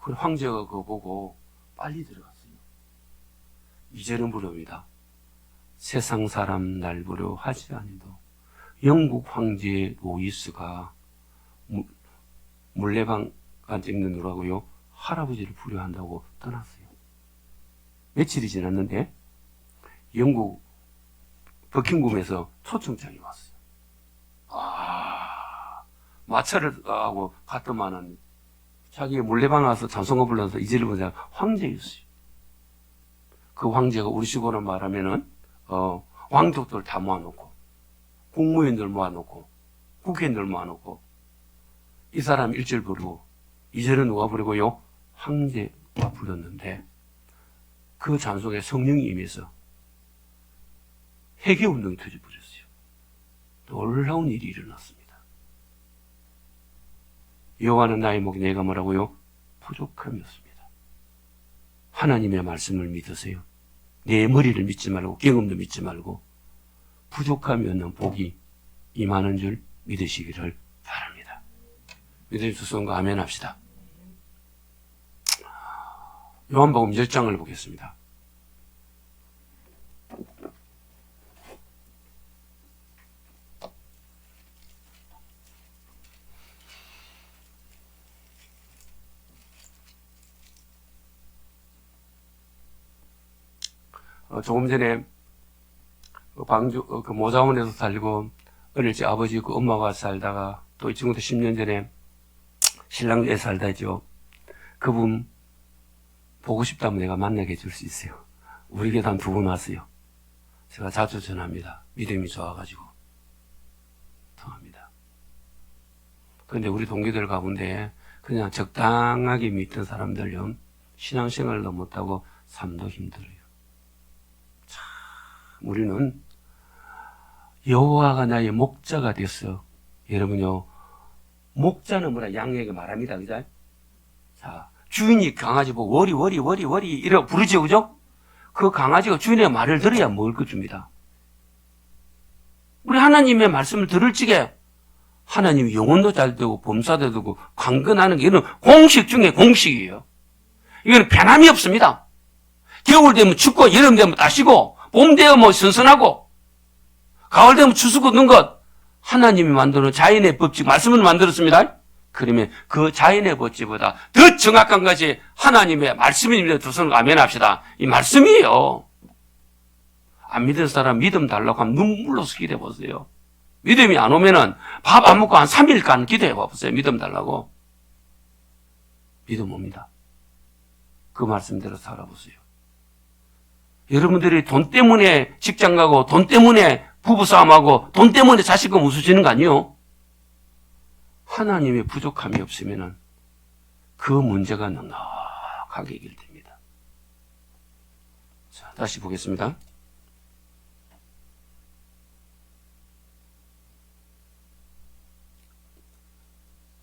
그 황제가 그거 보고 빨리 들어갔어요. 이제는 부릅니다. 세상 사람 날 부러워하지 아니도 영국 황제 로이스가 물레방 찍는 누라고요 할아버지를 부려한다고 떠났어요. 며칠이 지났는데 영국 버킹엄에서 초청장이 왔어요. 마차를 하고 갔더만은 자기 물레방 와서 찬송가 불러서 이제를 보자 황제였어요. 그 황제가 우리식으로 말하면은 왕족들 다 모아놓고 국무위원들 모아놓고 국회의원들 모아놓고 이 사람 1절 부르고 2절은 누가 부르고요? 황제가 불렀는데 그 찬송에 성령이 임해서 회개운동이 터져버렸어요. 놀라운 일이 일어났습니다. 여호와는 나의 목이 내가 뭐라고요? 부족함이 없습니다. 하나님의 말씀을 믿으세요. 내 머리를 믿지 말고 경험도 믿지 말고 부족함이 없는 복이 임하는 줄 믿으시기를 바랍니다. 믿으시는 아멘 합시다. 요한복음 10장을 보겠습니다. 조금 전에 광주 그 모자원에서 살고 어릴 적 아버지 그 엄마가 살다가 또 이 친구도 10년 전에 신랑에 살다죠. 그분 보고 싶다면 내가 만나게 해줄 수 있어요. 우리 교단 2분 왔어요. 제가 자주 전합니다. 믿음이 좋아가지고 통합니다. 그런데 우리 동기들 가운데 그냥 적당하게 믿던 사람들요 신앙생활도 못하고 삶도 힘들어요. 참 우리는 여호와가 나의 목자가 돼서 여러분요, 목자는 뭐라 양에게 말합니다. 그죠? 자, 주인이 강아지 보고 워리 이러고 부르죠. 그죠? 그 강아지가 주인의 말을 들어야 먹을 것 줍니다. 우리 하나님의 말씀을 들을 적에 하나님이 영혼도 잘 되고 범사도 되고 강건하는 게 이건 공식 중에 공식이에요. 이건 변함이 없습니다. 겨울 되면 춥고 여름 되면 따시고 봄 되면 선선하고 가을 되면 추수고 넣는 것 하나님이 만드는 자연의 법칙 말씀을 만들었습니다. 그러면 그 자연의 법칙보다 더 정확한 것이 하나님의 말씀입니다. 두 손을 아멘합시다. 이 말씀이에요. 안 믿은 사람 믿음 달라고 하면 눈물로서 기도해 보세요. 믿음이 안 오면은 밥 안 먹고 한 3일간 기도해 보세요. 믿음 달라고. 믿음 옵니다. 그 말씀대로 살아보세요. 여러분들이 돈 때문에 직장 가고 돈 때문에 부부싸움하고 돈 때문에 자식과 웃으시는 거 아니에요? 하나님의 부족함이 없으면은 그 문제가 넉넉하게 해결됩니다. 자, 다시 보겠습니다.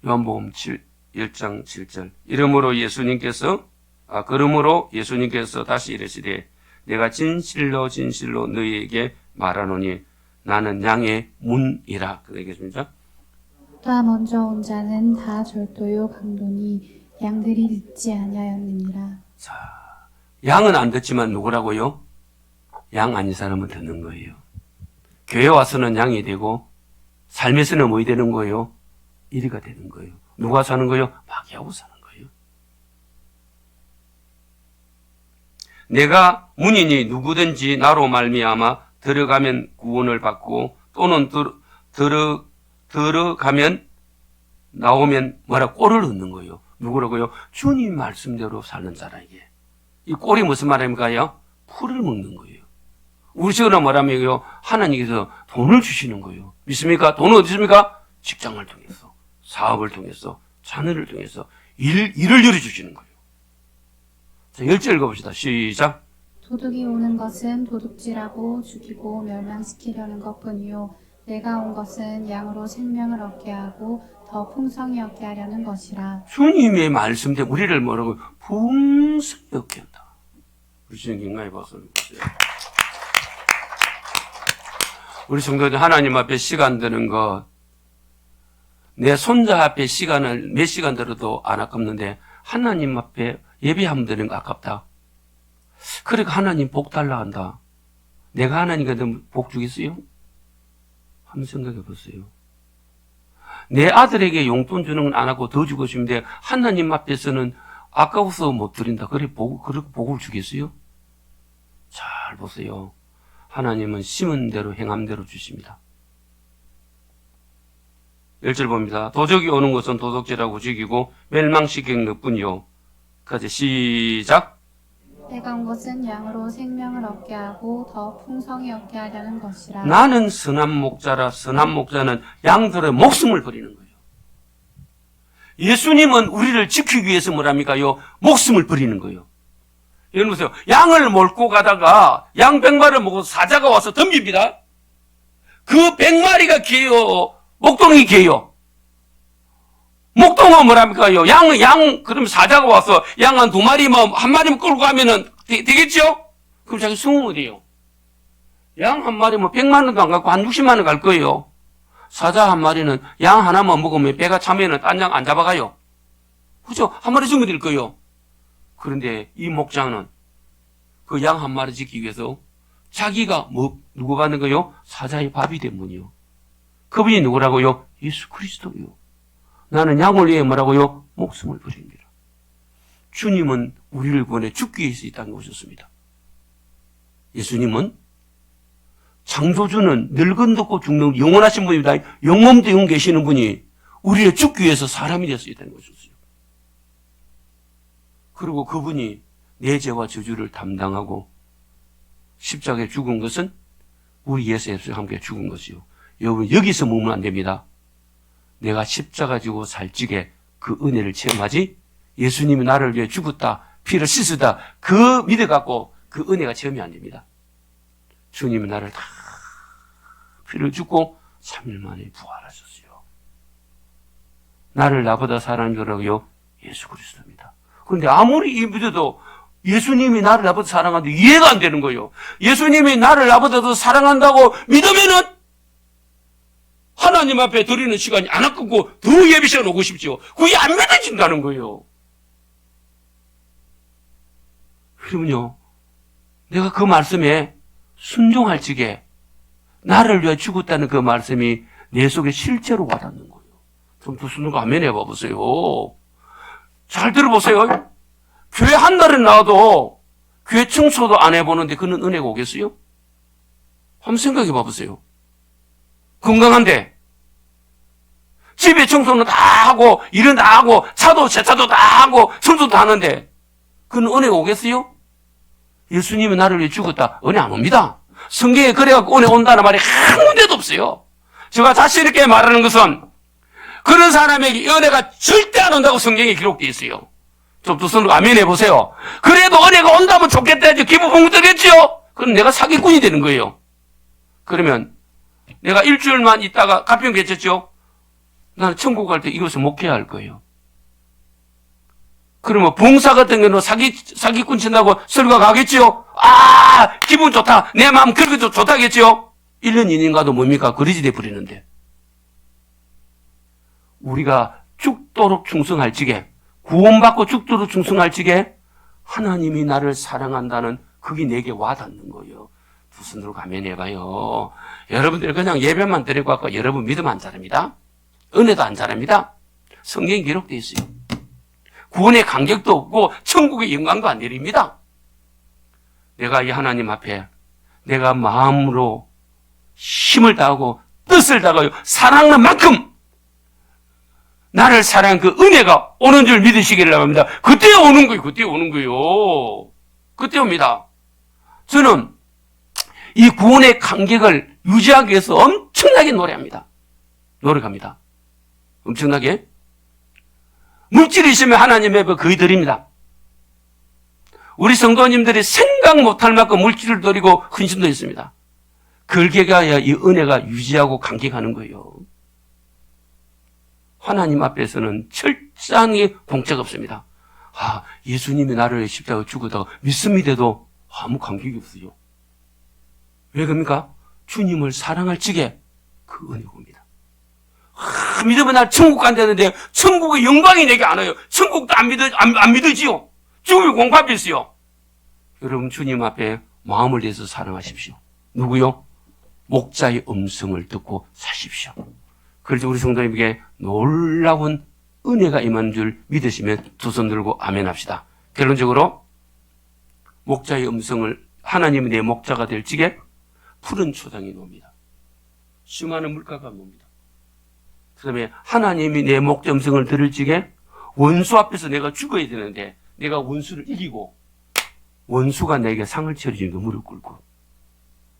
요한복음 1장 7절. 그러므로 예수님께서 다시 이르시되 내가 진실로 너희에게 말하노니 나는 양의 문이라. 그러겠습니다. 보다 먼저 온 자는 다 절도요 강도니 양들이 듣지 아니하였느니라. 자, 양은 안 듣지만 누구라고요? 양 아닌 사람은 듣는 거예요. 교회 와서는 양이 되고 삶에서는 뭐이 되는 거예요? 이리가 되는 거예요. 누가 사는 거예요? 마귀하고 사는 거예요. 내가 문이니 누구든지 나로 말미암아 들어가면 구원을 받고 또는 들어가면 나오면 꼴을 얻는 거예요. 누구라고요? 주님 말씀대로 사는 자라에게. 이 꼴이 무슨 말입니까요? 풀을 먹는 거예요. 우리 식으로 말하면 하나님께서 돈을 주시는 거예요. 믿습니까? 돈은 어디 있습니까? 직장을 통해서, 사업을 통해서, 자녀를 통해서 일을 열어주시는 거예요. 자, 10절 읽어봅시다. 시작. 도둑이 오는 것은 도둑질하고 죽이고 멸망시키려는 것뿐이요 내가 온 것은 양으로 생명을 얻게 하고 더 풍성히 얻게 하려는 것이라. 주님의 말씀대로 우리를 뭐라고? 풍성히 얻게 한다. 우리 지금 긴가에 봐서 보세요. 우리 성도들 하나님 앞에 시간 드는 것, 내 손자 앞에 시간을 몇 시간 들어도 안 아깝는데 하나님 앞에 예배하면 되는 거 아깝다. 그러니까 하나님 복 달라 한다. 내가 하나님께 복 주겠어요? 한번 생각해 보세요. 내 아들에게 용돈 주는 건 안 하고 더 주고 싶은데 하나님 앞에서는 아까워서 못 드린다. 그렇게 복을 주겠어요? 잘 보세요. 하나님은 심은 대로 행한 대로 주십니다. 1절 봅니다. 도적이 오는 것은 도둑질하고 죽이고 멸망시키는 것뿐이요. 까지 시작. 내가 온 것은 양으로 생명을 얻게 하고 더 풍성히 얻게 하려는 것이라. 나는 선한 목자라. 선한 목자는 양들의 목숨을 버리는 거예요. 예수님은 우리를 지키기 위해서 뭐랍니까요? 목숨을 버리는 거예요. 여러분 보세요. 양을 몰고 가다가 양 100마리를 먹고 사자가 와서 덤빕니다. 그 100마리가 개요? 목동이 개요? 목동은 뭐랍니까요? 그럼 사자가 와서 양 한 2마리만, 1마리만 끌고 가면은 되겠죠? 그럼 자기 숨으면 어디요? 양 1마리면 100만 원도 안 갖고 한 60만 원 갈 거예요. 사자 1마리는 양 하나만 먹으면 배가 차면은 딴 양 안 잡아가요. 그죠? 1마리 정도 될 거예요. 그런데 이 목장은 그 양 1마리 지키기 위해서 자기가 누구 받는 거요? 사자의 밥이 된 분이요. 그분이 누구라고요? 예수 그리스도요. 나는 양을 위해 뭐라고요? 목숨을 버립니다. 주님은 우리를 구원해 죽기 위해서 이 땅에 오셨습니다. 예수님은 창조주는 늙은 덥고 죽는 영원하신 분입니다. 영원도 영 계시는 분이 우리를 죽기 위해서 사람이 되어서 이 땅에 오셨어요. 그리고 그분이 내 죄와 저주를 담당하고 십자가에 죽은 것은 우리 예수와 함께 죽은 것이요. 여러분 여기서 머무면 안 됩니다. 내가 십자가 지고 살찌게 그 은혜를 체험하지 예수님이 나를 위해 죽었다 피를 씻었다 그 믿어갖고 그 은혜가 체험이 안 됩니다. 주님이 나를 다 피를 죽고 3일 만에 부활하셨어요. 나를 나보다 사랑한 거라고요? 예수 그리스도입니다. 그런데 아무리 믿어도 예수님이 나를 나보다 사랑하는데 이해가 안 되는 거예요. 예수님이 나를 나보다 더 사랑한다고 믿으면은 하나님 앞에 드리는 시간이 안 아깝고 더 예배 시간 오고 싶죠. 그게 안 믿어진다는 거예요. 그러면요, 내가 그 말씀에 순종할 적에 나를 위해 죽었다는 그 말씀이 내 속에 실제로 와닿는 거예요. 좀 두 손으로 아멘 해봐보세요. 잘 들어보세요. 교회 한 달에 나와도 교회 청소도 안 해보는데 그는 은혜가 오겠어요? 한번 생각해 봐보세요. 건강한데 집에 청소는 다 하고 일은 다 하고 차도 세차도 다 하고 청소도 다 하는데 그는 은혜가 오겠어요? 예수님이 나를 위해 죽었다. 은혜 안 옵니다. 성경에 그래갖고 은혜 온다는 말이 한 군데도 없어요. 제가 자신 있게 말하는 것은 그런 사람에게 은혜가 절대 안 온다고 성경에 기록되어 있어요. 좀 두 손으로 아멘 해보세요. 그래도 은혜가 온다면 좋겠다 해야지 기분 붕 뜨겠죠? 그럼 내가 사기꾼이 되는 거예요. 그러면 내가 일주일만 있다가 가평 개쳤죠? 나는 천국 갈 때 이것을 목회해야 할 거예요. 그러면 봉사 같은 경우는 사기꾼 친다고 설교 가겠죠? 아, 기분 좋다. 내 마음 그렇게 좋다겠죠? 1년 2년 가도 뭡니까? 거리지 돼 버리는데. 우리가 죽도록 충성할 적에, 구원받고 죽도록 충성할 적에 하나님이 나를 사랑한다는 그게 내게 와닿는 거예요. 두 손으로 가면 해봐요. 여러분들 그냥 예배만 드리고 아까 여러분 믿음 안 자랍니다. 은혜도 안 자랍니다. 성경에 기록되어 있어요. 구원의 간격도 없고 천국의 영광도 안 내립니다. 내가 이 하나님 앞에 내가 마음으로 힘을 다하고 뜻을 다하고 사랑하는 만큼 나를 사랑한 그 은혜가 오는 줄 믿으시기를 바랍니다. 그때 오는 거예요. 그때 오는 거예요. 그때 옵니다. 저는 이 구원의 간격을 유지하기 위해서 엄청나게 노래합니다. 노력합니다. 엄청나게. 물질이 있으면 하나님 앞에 거의 드립니다. 우리 성도님들이 생각 못할 만큼 물질을 드리고 헌신도 있습니다. 그게 가야 이 은혜가 유지하고 간격하는 거예요. 하나님 앞에서는 철저히 공짜가 없습니다. 아, 예수님이 나를 십자가에 죽었다고 믿습니다도 아무 간격이 없어요. 왜 그럽니까? 주님을 사랑할 적에 그 은혜가 옵니다. 믿으면 날 천국 간다는데 천국의 영광이 내게 안 와요. 천국도 안 믿어지요. 죽음이 공파이 있어요. 여러분 주님 앞에 마음을 내서 사랑하십시오. 누구요? 목자의 음성을 듣고 사십시오. 그래서 우리 성도님에게 놀라운 은혜가 임한 줄 믿으시면 두 손 들고 아멘 합시다. 결론적으로 목자의 음성을 하나님이 내 목자가 될 적에 푸른 초장이 놉니다. 수많은 물가가 놉니다. 그 다음에 하나님이 내 목자 음성을 들을 적에 원수 앞에서 내가 죽어야 되는데 내가 원수를 이기고 원수가 내게 상을 차려주니까 무릎 꿇고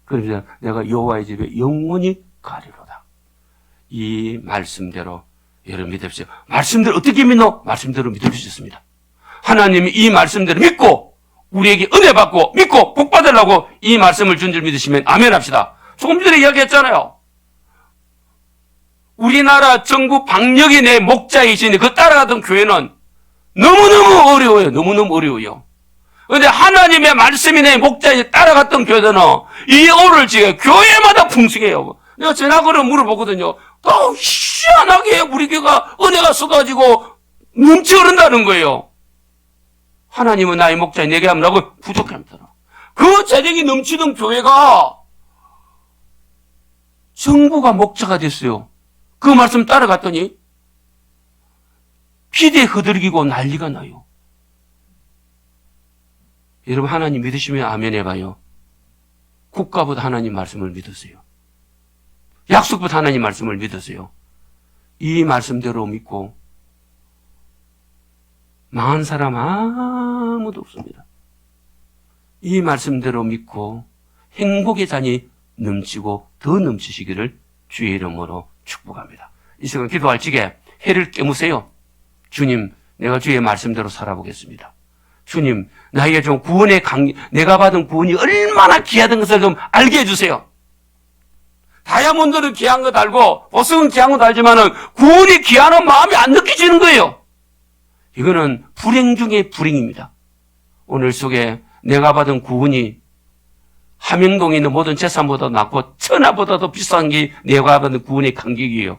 그러면서 내가 여호와의 집에 영원히 가리로다. 이 말씀대로 여러분 믿으십시오. 말씀대로 어떻게 믿노? 말씀대로 믿어주셨습니다. 하나님이 이 말씀대로 믿고 우리에게 은혜 받고 믿고 복 받으려고 이 말씀을 준 줄 믿으시면 아멘 합시다. 조금 전에 이야기했잖아요. 우리나라 정부 방역이 내 목자이시니 그 따라가던 교회는 너무너무 어려워요. 너무너무 어려워요. 그런데 하나님의 말씀이 내 목자에 따라갔던 교회들은 이 오를 지금 교회마다 풍성해요. 내가 전화번호 물어보거든요. 또 희한하게 우리 교회가 은혜가 쏟아지고 넘치 흐른다는 거예요. 하나님은 나의 목자에 내게 하면 나고 부족합니다. 그 재력이 넘치던 교회가 정부가 목자가 됐어요. 그 말씀 따라갔더니 피대에 흐드러기고 난리가 나요. 여러분 하나님 믿으시면 아멘 해봐요. 국가보다 하나님 말씀을 믿으세요. 약속보다 하나님 말씀을 믿으세요. 이 말씀대로 믿고 망한 사람 아무도 없습니다. 이 말씀대로 믿고 행복의 잔이 넘치고 더 넘치시기를 주의 이름으로 축복합니다. 이 시간 기도할 적에 해를 깨무세요. 주님, 내가 주의 말씀대로 살아보겠습니다. 주님, 나에게 좀 구원의 내가 받은 구원이 얼마나 귀하던 것을 좀 알게 해주세요. 다이아몬드는 귀한 것 알고 보석은 귀한 것 알지만은 구원이 귀한 마음이 안 느껴지는 거예요. 이거는 불행 중에 불행입니다. 오늘 속에 내가 받은 구원이 함영동에 있는 모든 재산보다 낫고 천하보다도 비싼 게 내가 받은 구원의 간격이에요.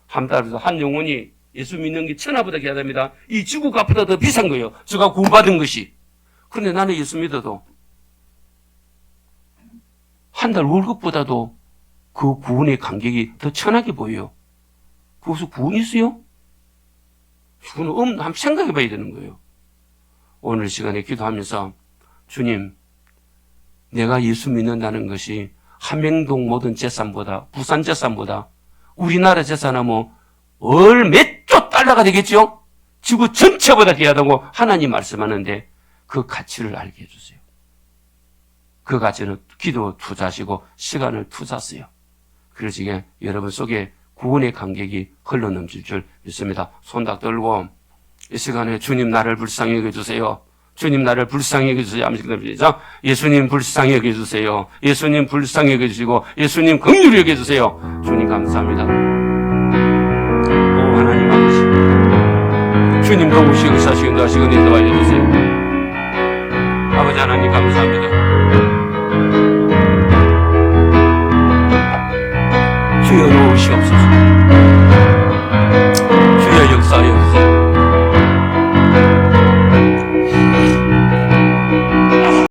한 달에서 한 영혼이 예수 믿는 게 천하보다 귀하답니다. 이 지구 값보다 더 비싼 거예요. 제가 구원받은 것이. 그런데 나는 예수 믿어도 한 달 월급보다도 그 구원의 간격이 더 천하게 보여요. 그것은 구원이 있어요? 그건 한번 생각해 봐야 되는 거예요. 오늘 시간에 기도하면서 주님, 내가 예수 믿는다는 것이 함영동 모든 재산보다, 부산 재산보다, 우리나라 재산하면 몇 조 달러가 되겠죠? 지구 전체보다 귀하다고 하나님 말씀하는데 그 가치를 알게 해주세요. 그 가치는 기도 투자하시고 시간을 투자하세요. 그래서 이게 여러분 속에 구원의 감격이 흘러넘칠 줄 믿습니다. 손 딱 들고 이 시간에 주님 나를 불쌍히 여겨주세요. 주님 나를 불쌍히 여겨주세요. 시작. 예수님 불쌍히 여겨주세요. 예수님 불쌍히 여겨주시고 예수님 긍휼히 여겨주세요. 주님 감사합니다. 오 하나님 아버지, 주님 도우시고 의사시고 인도하시고 인도하여 주세요. 아버지 하나님 감사합니다. 주여 도우시옵소서.